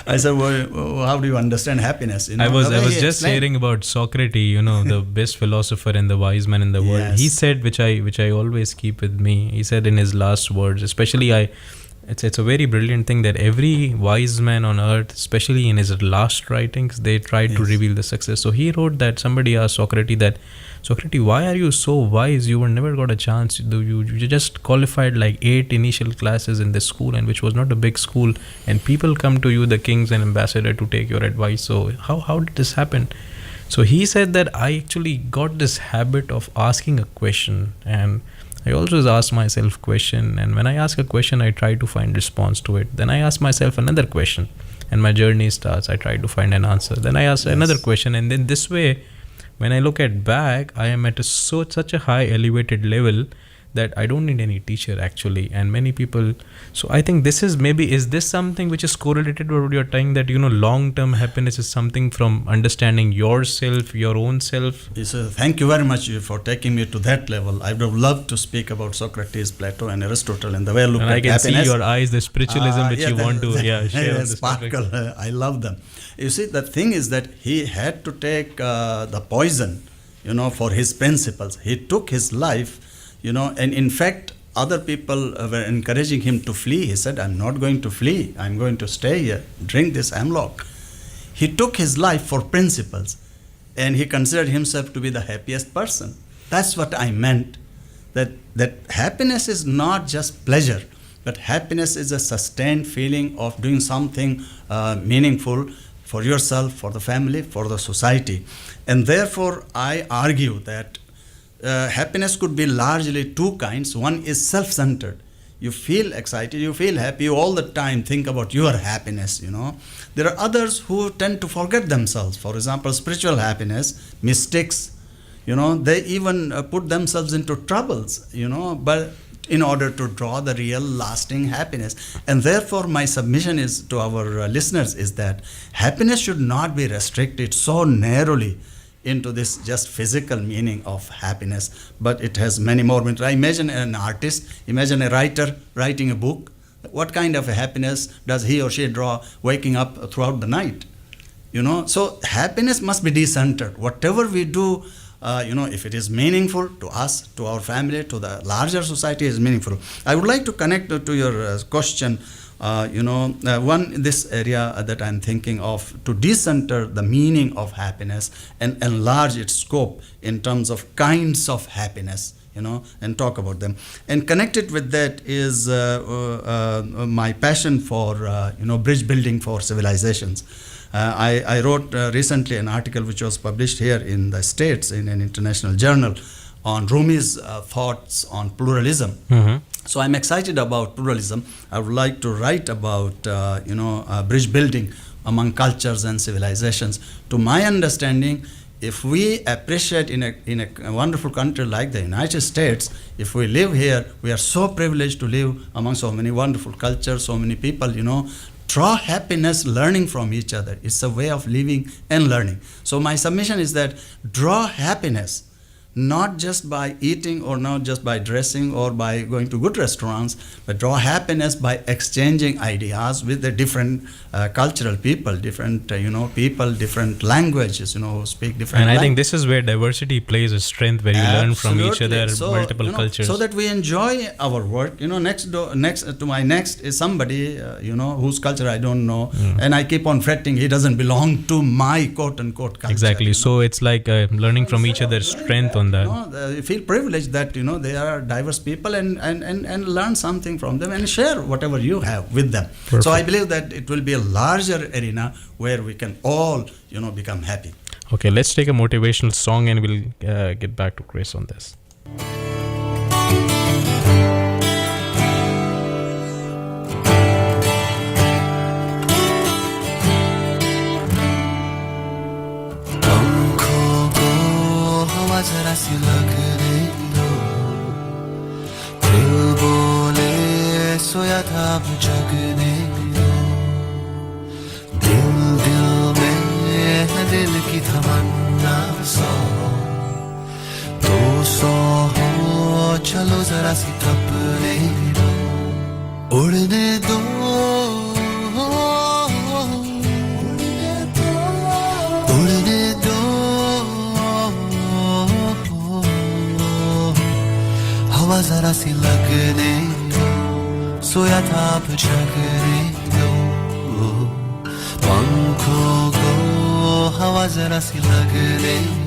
I said, well, how do you understand happiness? I was just hearing about Socrates, the best philosopher and the wise man in the world. Yes. He said, which I always keep with me. He said in his last words, especially it's a very brilliant thing that every wise man on earth, especially in his last writings, they tried to reveal the success. So he wrote that somebody asked Socrates, why are you so wise? You were never got a chance. You just qualified like 8 initial classes in this school, and which was not a big school, and people come to you, the kings and ambassador, to take your advice. So how did this happen? So he said that I actually got this habit of asking a question, and I always ask myself question, and when I ask a question, I try to find response to it. Then I ask myself another question, and my journey starts. I try to find an answer. Then I ask another question, and then this way, when I look at back, I am at such a high elevated level that I don't need any teacher actually. And many people, so I think this is this something which is correlated with what you're saying, that long-term happiness is something from understanding yourself, your own self? Yes, thank you very much for taking me to that level. I would have loved to speak about Socrates, Plato and Aristotle and the way I look at happiness. I can see your eyes, the spiritualism which you want to share on this sparkle. I love them. You see, the thing is that he had to take the poison, for his principles. He took his life, and in fact, other people were encouraging him to flee. He said, I'm not going to flee. I'm going to stay here, drink this hemlock. He took his life for principles, and he considered himself to be the happiest person. That's what I meant, that happiness is not just pleasure, but happiness is a sustained feeling of doing something meaningful for yourself, for the family, for the society. And therefore, I argue that happiness could be largely 2 kinds. One is self-centered. You feel excited, you feel happy, you all the time think about your happiness, There are others who tend to forget themselves. For example, spiritual happiness, mystics, they even put themselves into troubles, but in order to draw the real lasting happiness. And therefore, my submission is to our listeners is that happiness should not be restricted so narrowly into this just physical meaning of happiness, but it has many more meanings. Imagine an artist, imagine a writer writing a book. What kind of a happiness does he or she draw waking up throughout the night? So happiness must be decentered. Whatever we do, if it is meaningful to us, to our family, to the larger society, is meaningful. I would like to connect to your question. This area that I'm thinking of, to decenter the meaning of happiness and enlarge its scope in terms of kinds of happiness, and talk about them. And connected with that is my passion for, bridge building for civilizations. I wrote recently an article which was published here in the States in an international journal on Rumi's thoughts on pluralism. Mm-hmm. So I'm excited about pluralism. I would like to write about, bridge building among cultures and civilizations. To my understanding, if we appreciate in a wonderful country like the United States, if we live here, we are so privileged to live among so many wonderful cultures, so many people, draw happiness learning from each other. It's a way of living and learning. So my submission is that draw happiness not just by eating or not just by dressing or by going to good restaurants, but draw happiness by exchanging ideas with the different cultural people, different people, different languages, who speak different. And I think this is where diversity plays a strength, where you learn from each other, multiple cultures, so that we enjoy our work. Next to my next is somebody whose culture I don't know, and I keep on fretting he doesn't belong to my quote unquote culture. Exactly. So it's like learning from each other's strength. You feel privileged that they are diverse people and learn something from them and share whatever you have with them. Perfect. So I believe that it will be a larger arena where we can all become happy. Okay, let's take a motivational song and we'll get back to Chris on this. जरा सी लगने दो दिल बोले सोया था अब जगने दो दिल में है दिल की तमन्ना तो सो हो चलो जरा सी तपने दो उड़ने दो जरा सी लगने सोया था अब जगने दो पंखों को हवा जरा सी लगने दो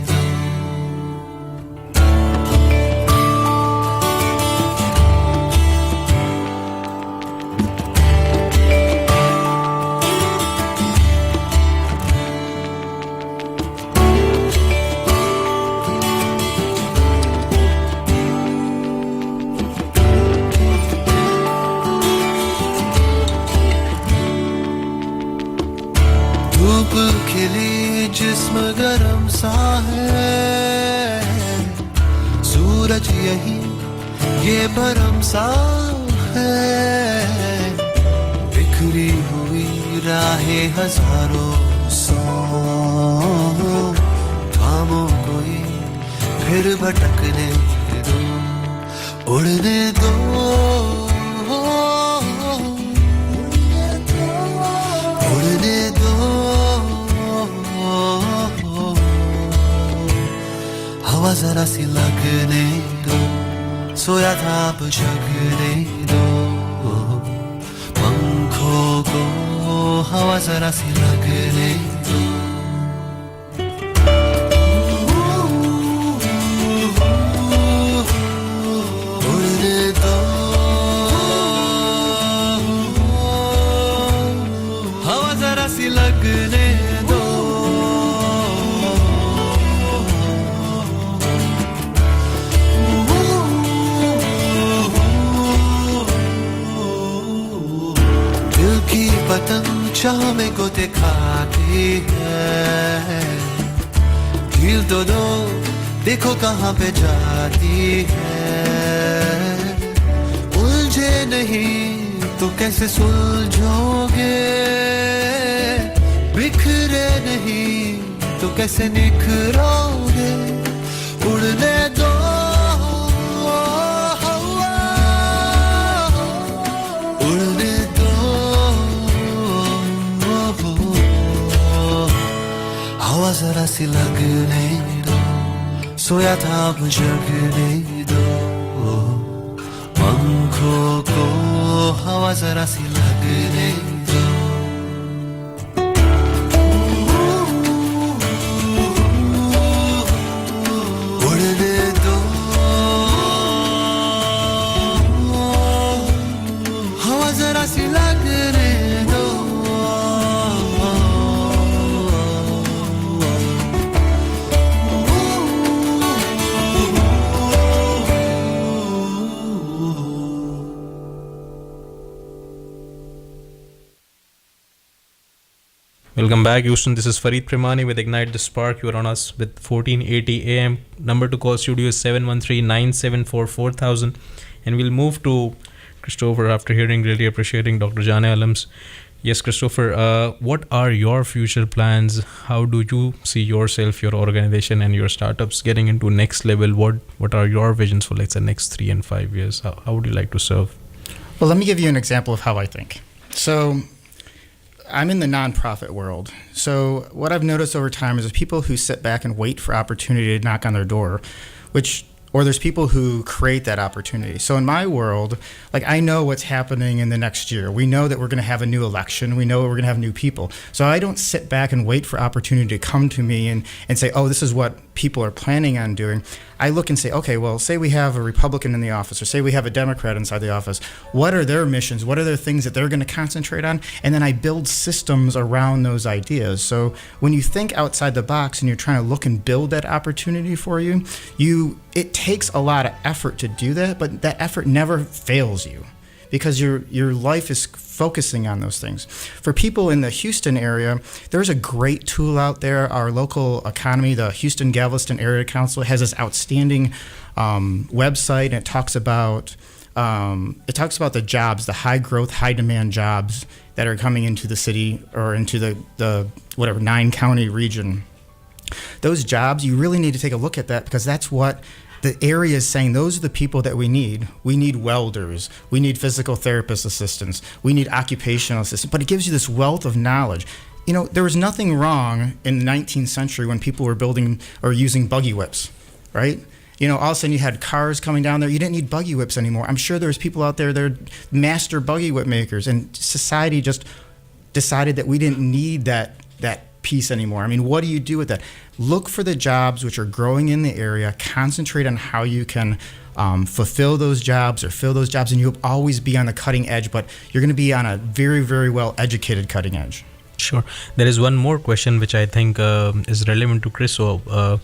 जिस्म गरम सा है सूरज यही ये भरम सा है बिखरी हुई राहें हजारों सौ थामो कोई फिर भटकने दो उड़ने दो उड़ने दो हवा जरा सी लगने दो सोया था अब जगने दो पंखों को हवा जरा सी लगने दो उड़ने दो हवा जरा सी लगने दो पतंग चाह में को दिखाती है ढील तो दो देखो कहाँ पे जाती है उलझे नहीं तो कैसे सुलझोगे बिखरे नहीं तो कैसे निखरोगे उड़ने दो उड़ने दो हवा जरा सी लगने दो सोया था अब जगने दो पंखों को हवा जरा सी लगने दो उड़ने दो हवा जरा सी लगने दो Welcome back, Houston. This is Farid Premani with Ignite the Spark. You are on us with 1480 AM. Number to call studio is 713-974-4000. And we'll move to Christopher after hearing, really appreciating Dr. Jane Alam's. Yes, Christopher, what are your future plans? How do you see yourself, your organization, and your startups getting into next level? What are your visions for, let's say, next 3 and 5 years? How would you like to serve? Well, let me give you an example of how I think. So I'm in the nonprofit world. So what I've noticed over time is there's people who sit back and wait for opportunity to knock on their door, or there's people who create that opportunity. So in my world, like I know what's happening in the next year. We know that we're going to have a new election. We know we're going to have new people. So I don't sit back and wait for opportunity to come to me and say, oh, this is what people are planning on doing. I look and say, okay, well, say we have a Republican in the office, or say we have a Democrat inside the office. What are their missions? What are their things that they're going to concentrate on? And then I build systems around those ideas. So when you think outside the box and you're trying to look and build that opportunity for you, it takes a lot of effort to do that, but that effort never fails you because your life is focusing on those things. For people in the Houston area, there's a great tool out there. Our local economy, the Houston Galveston Area Council, has this outstanding website, and it talks about the jobs, the high growth, high demand jobs that are coming into the city or into the 9-county region. Those jobs, you really need to take a look at that, because that's what the area is saying. Those are the people that we need. We need welders. We need physical therapist assistants. We need occupational assistants. But it gives you this wealth of knowledge. You know, there was nothing wrong in the 19th century when people were building or using buggy whips, right? all of a sudden you had cars coming down there. You didn't need buggy whips anymore. I'm sure there's people out there that are master buggy whip makers, and society just decided that we didn't need that piece anymore. I mean, what do you do with that? Look for the jobs which are growing in the area. Concentrate on how you can fulfill those jobs or fill those jobs, and you'll always be on the cutting edge, but you're going to be on a very, very well-educated cutting edge. Sure. There is one more question which I think is relevant to Chris. So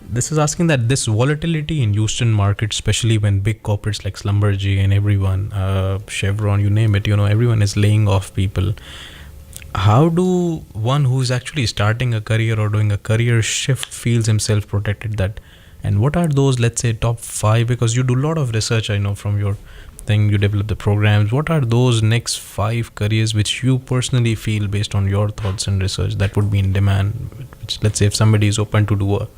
this is asking that this volatility in Houston market, especially when big corporates like Schlumberger and everyone, Chevron, you name it, everyone is laying off people. How do one who is actually starting a career or doing a career shift feels himself protected that? And what are those, let's say, top 5? Because you do a lot of research, I know from your thing, you develop the programs. What are those next 5 careers which you personally feel, based on your thoughts and research, that would be in demand? Which, let's say, if somebody is open to do a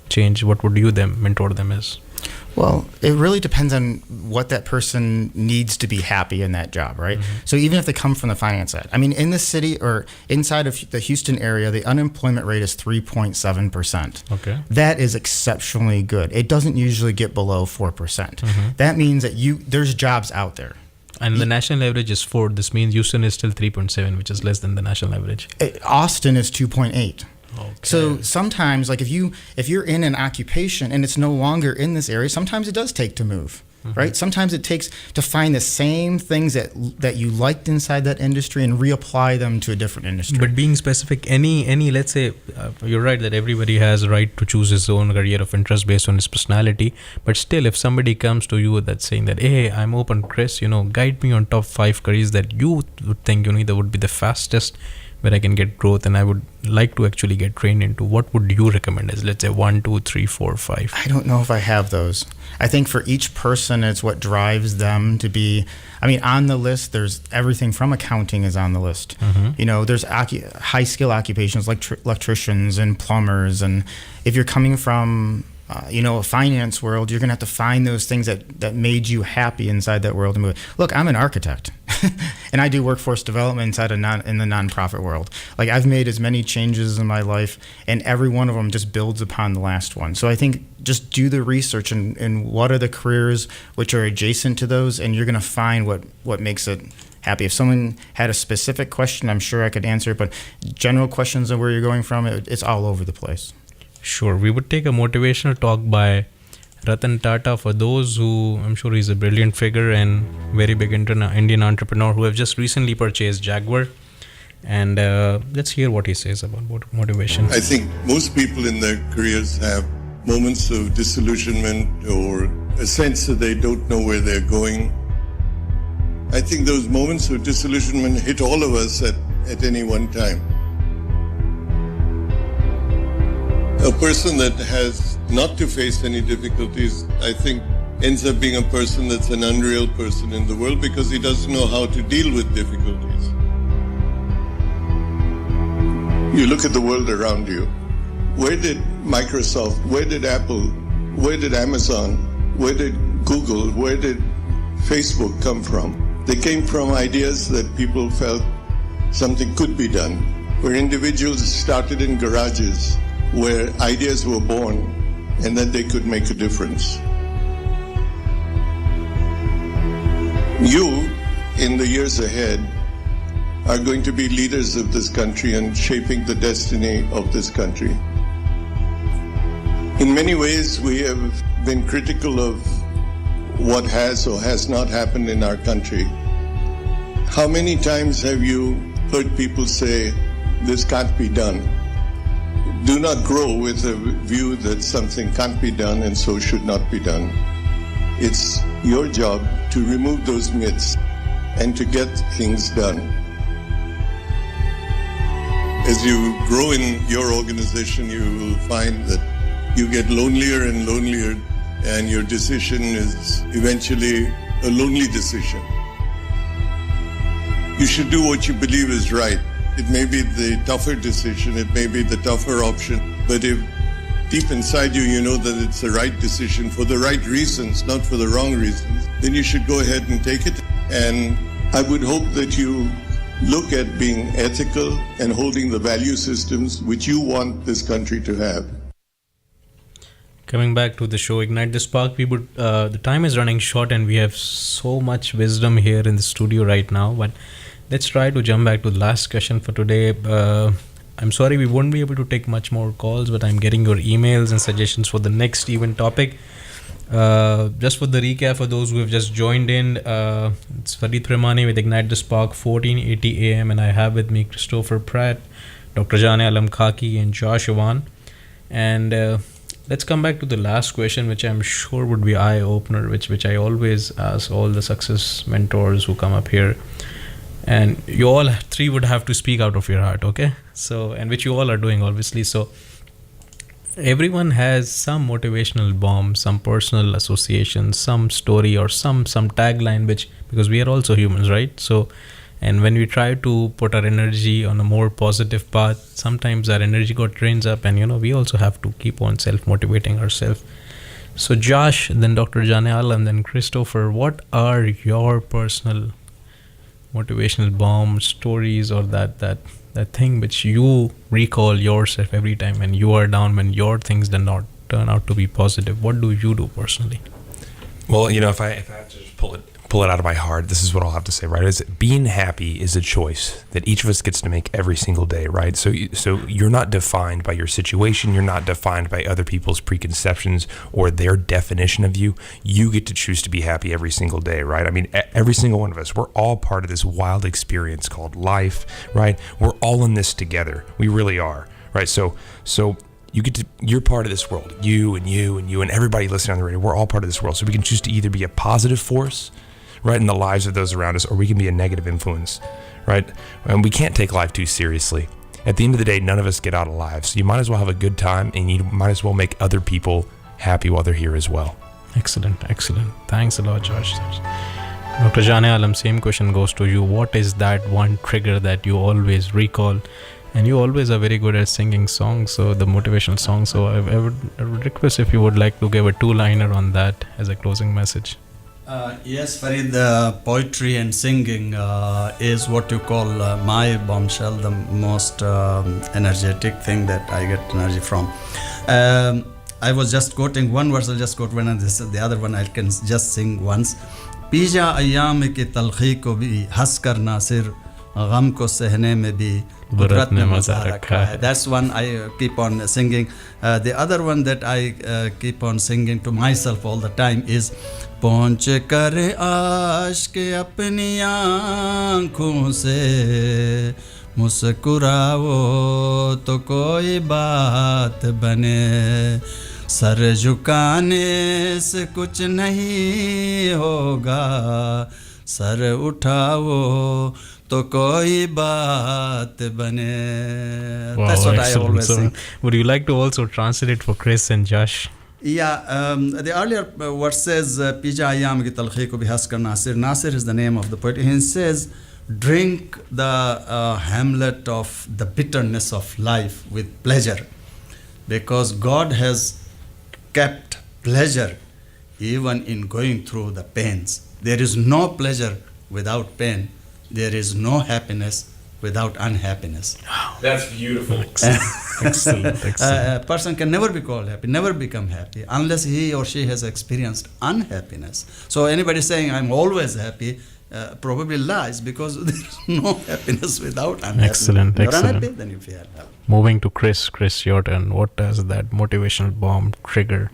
change, what would you mentor them as? Well, it really depends on what that person needs to be happy in that job, right? Mm-hmm. So even if they come from the finance side, I mean, in the city or inside of the Houston area, the unemployment rate is 3.7%. Okay. That is exceptionally good. It doesn't usually get below 4%. Mm-hmm. That means that there's jobs out there. And the national average is 4. This means Houston is still 3.7, which is less than the national average. Austin is 2.8. Okay. So sometimes, like if you're in an occupation and it's no longer in this area, sometimes it does take to move, right? Sometimes it takes to find the same things that you liked inside that industry and reapply them to a different industry. But being specific, any let's say, you're right that everybody has a right to choose his own career of interest based on his personality. But still, if somebody comes to you that's saying that, hey, I'm open, Chris, guide me on top 5 careers that you would think, that would be the fastest, where I can get growth and I would like to actually get trained into, what would you recommend as, let's say, 1, 2, 3, 4, 5? I don't know if I have those. I think for each person, it's what drives them to be, on the list, there's everything from accounting is on the list. Mm-hmm. There's high skill occupations like electricians and plumbers. And if you're coming from, a finance world, you're going to have to find those things that made you happy inside that world and move. Look, I'm an architect and I do workforce development in the nonprofit world. Like, I've made as many changes in my life, and every one of them just builds upon the last one. So I think just do the research and what are the careers which are adjacent to those, and you're going to find what makes it happy. If someone had a specific question, I'm sure I could answer it, but general questions of where you're going from, it's all over the place. Sure. We would take a motivational talk by Ratan Tata. For those who, I'm sure he's a brilliant figure and very big Indian entrepreneur who have just recently purchased Jaguar. And let's hear what he says about motivation. I think most people in their careers have moments of disillusionment or a sense that they don't know where they're going. I think those moments of disillusionment hit all of us at any one time. A person that has not to face any difficulties, I think, ends up being a person that's an unreal person in the world because he doesn't know how to deal with difficulties. You look at the world around you. Where did Microsoft, where did Apple, where did Amazon, where did Google, where did Facebook come from? They came from ideas that people felt something could be done, where individuals started in garages, where ideas were born and that they could make a difference. You, in the years ahead, are going to be leaders of this country and shaping the destiny of this country. In many ways, we have been critical of what has or has not happened in our country. How many times have you heard people say, this can't be done? Do not grow with a view that something can't be done and so should not be done. It's your job to remove those myths and to get things done. As you grow in your organization, you will find that you get lonelier and lonelier, and your decision is eventually a lonely decision. You should do what you believe is right. It may be the tougher decision, it may be the tougher option, but if deep inside you, you know that it's the right decision for the right reasons, not for the wrong reasons, then you should go ahead and take it. And I would hope that you look at being ethical and holding the value systems which you want this country to have. Coming back to the show, Ignite the Spark, the time is running short and we have so much wisdom here in the studio right now. But let's try to jump back to the last question for today. I'm sorry we won't be able to take much more calls, but I'm getting your emails and suggestions for the next event topic. Just for the recap, for those who have just joined in, it's Farid Premani with Ignite the Spark, 1480 AM, and I have with me Christopher Pratt, Dr. Jane Alam Khaki, and Josh Awan. And let's come back to the last question, which I'm sure would be eye-opener, which I always ask all the success mentors who come up here. And you all three would have to speak out of your heart, okay? So, and which you all are doing, obviously. So, everyone has some motivational bomb, some personal association, some story, or some tagline, because we are also humans, right? So, and when we try to put our energy on a more positive path, sometimes our energy drains up, and we also have to keep on self-motivating ourselves. So Josh, then Dr. Janal, and then Christopher, what are your personal motivational bomb stories, or that thing which you recall yourself every time when you are down, when your things do not turn out to be positive? What do you do personally? Well, if I have to just pull it out of my heart, this is what I'll have to say, right? Is being happy is a choice that each of us gets to make every single day, right? So you're not defined by your situation. You're not defined by other people's preconceptions or their definition of you. You get to choose to be happy every single day, right? I mean, every single one of us, we're all part of this wild experience called life, right? We're all in this together. We really are, right? So you're part of this world. You and everybody listening on the radio, we're all part of this world. So we can choose to either be a positive force, right, in the lives of those around us, or we can be a negative influence, right? And we can't take life too seriously. At the end of the day, none of us get out alive. So you might as well have a good time, and you might as well make other people happy while they're here as well. Excellent. Thanks a lot, Josh. Dr. Jane Alam, same question goes to you. What is that one trigger that you always recall? And you always are very good at singing songs, so the motivational songs. So I would request if you would like to give a 2-liner on that as a closing message. Yes, Farid, poetry and singing is what you call my bombshell, the most energetic thing that I get energy from. I was just quoting one verse, I'll just quote one, and the other one I can just sing once. Pija ayyam ki talkhi ko bhi has kar nasir gham ko sehne mein bhi qudrat ne maza rakha hai. That's one I keep on singing. The other one that I keep on singing to myself all the time is पहुँच कर आश्क अपनी आँखों से मुस्कुराओ तो कोई बात बने sir झुकाने से कुछ नहीं होगा सर उठाओ तो कोई बात बने. Wow, that's what I always sing. Would you like to also translate for Chris and Josh? Yeah, the earlier verse says, Pija ayam ki talkhi ko bhi has kar Nasir. Nasir is the name of the poet. He says, drink the hamlet of the bitterness of life with pleasure, because God has kept pleasure even in going through the pains. There is no pleasure without pain. There is no happiness without unhappiness. That's beautiful. Excellent. A person can never be called happy, never become happy, unless he or she has experienced unhappiness. So anybody saying I'm always happy probably lies, because there is no happiness without unhappiness. Excellent. You're unhappy, then you feel happy. Moving to Chris, your turn. What does that motivational bomb trigger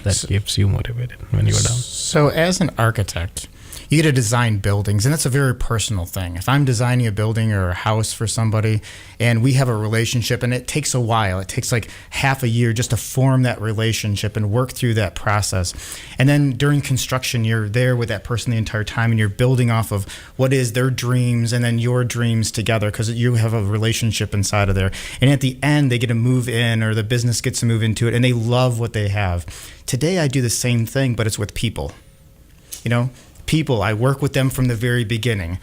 that keeps you motivated when you're down? So as an architect, you get to design buildings, and it's a very personal thing. If I'm designing a building or a house for somebody and we have a relationship, and it takes a while, it takes like half a year just to form that relationship and work through that process. And then during construction, you're there with that person the entire time, and you're building off of what is their dreams and then your dreams together, because you have a relationship inside of there. And at the end, they get to move in, or the business gets to move into it, and they love what they have. Today, I do the same thing, but it's with people. People, I work with them from the very beginning.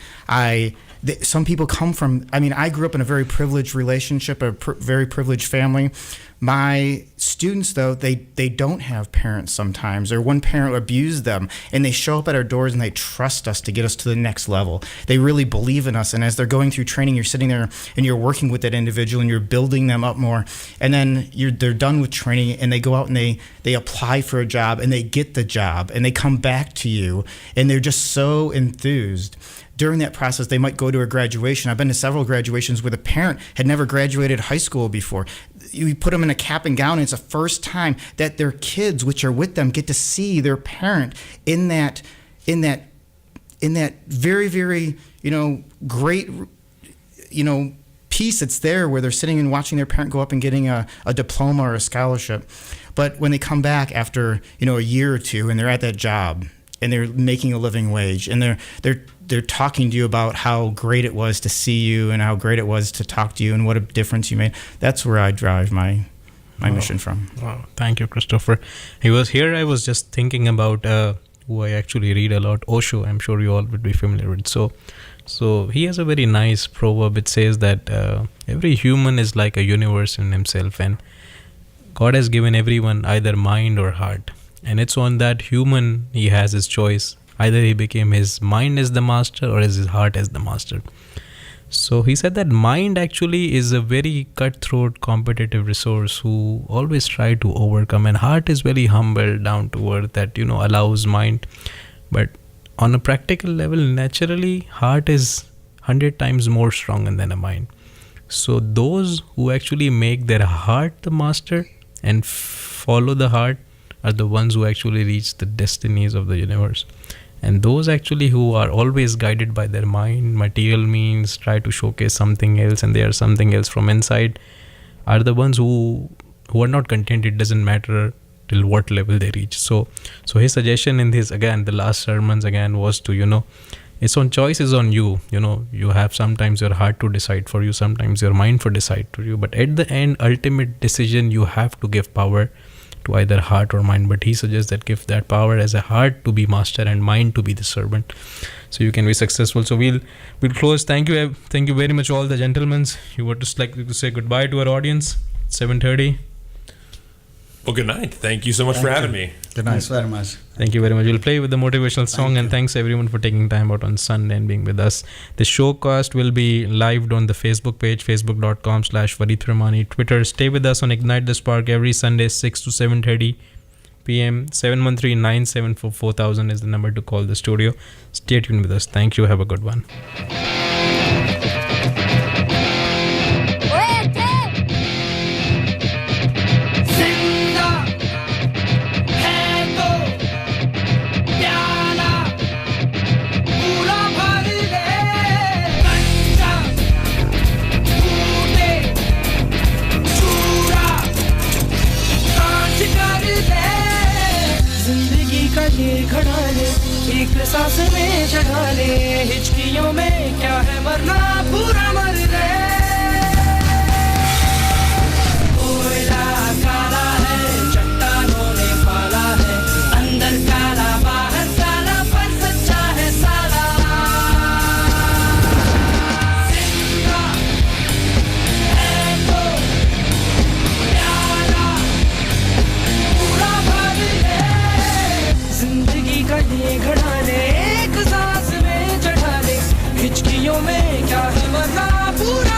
Some people come from, I grew up in a very privileged relationship, very privileged family. My students, though, they don't have parents sometimes, or one parent abused them, and they show up at our doors and they trust us to get us to the next level. They really believe in us, and as they're going through training, you're sitting there and you're working with that individual and you're building them up more, and then they're done with training and they go out and they apply for a job and they get the job and they come back to you and they're just so enthused. During that process, they might go to a graduation. I've been to several graduations where the parent had never graduated high school before. You put them in a cap and gown, and it's the first time that their kids, which are with them, get to see their parent in that very, very, great, piece that's there where they're sitting and watching their parent go up and getting a diploma or a scholarship. But when they come back after, a year or two and they're at that job and they're making a living wage and they're talking to you about how great it was to see you and how great it was to talk to you and what a difference you made. That's where I drive my mission from. Wow. Thank you, Christopher. He was here. I was just thinking about who I actually read a lot, Osho. I'm sure you all would be familiar with. So he has a very nice proverb. It says that every human is like a universe in himself, and God has given everyone either mind or heart. And it's on that human he has his choice. Either he became his mind as the master or his heart as the master. So he said that mind actually is a very cutthroat, competitive resource who always try to overcome. And heart is very humble, down to earth, that, allows mind. But on a practical level, naturally, heart is 100 times more stronger than a mind. So those who actually make their heart the master and follow the heart are the ones who actually reach the destinies of the universe. And those actually who are always guided by their mind, material means, try to showcase something else, and they are something else from inside, are the ones who are not content. It doesn't matter till what level they reach. So his suggestion in this, again, the last sermons again, was to, it's on choice is on you. You have sometimes your heart to decide for you, sometimes your mind for decide for you. But at the end, ultimate decision, you have to give power to either heart or mind. But he suggests that give that power as a heart to be master and mind to be the servant, so you can be successful. So we'll close. Thank you very much, all the gentlemen. You would just like to say goodbye to our audience. 7:30. Well, good night. Thank you so much for having me. Good night. Thanks very much. Thank you very much. We'll play with the motivational song, and thanks everyone for taking time out on Sunday and being with us. The showcast will be lived on the Facebook page, facebook.com/Farid Premani, Twitter. Stay with us on Ignite the Spark every Sunday, 6 to 7:30 p.m. 713-974-4000 is the number to call the studio. Stay tuned with us. Thank you. Have a good one. एक सांस में जगा ले, हिचकियों में क्या है मरना, पूरा मर ले। कोयला काला है, चट्टानों ने पाला है, अंदर काला बाहर काला, पर सच्चा है साला। जिंदा है तो प्याला, पूरा भर ले। जिंदगी का ये घड़ा ले, एक सांस में चढ़ा ले, हिचकियों में क्या है मरना, पूरा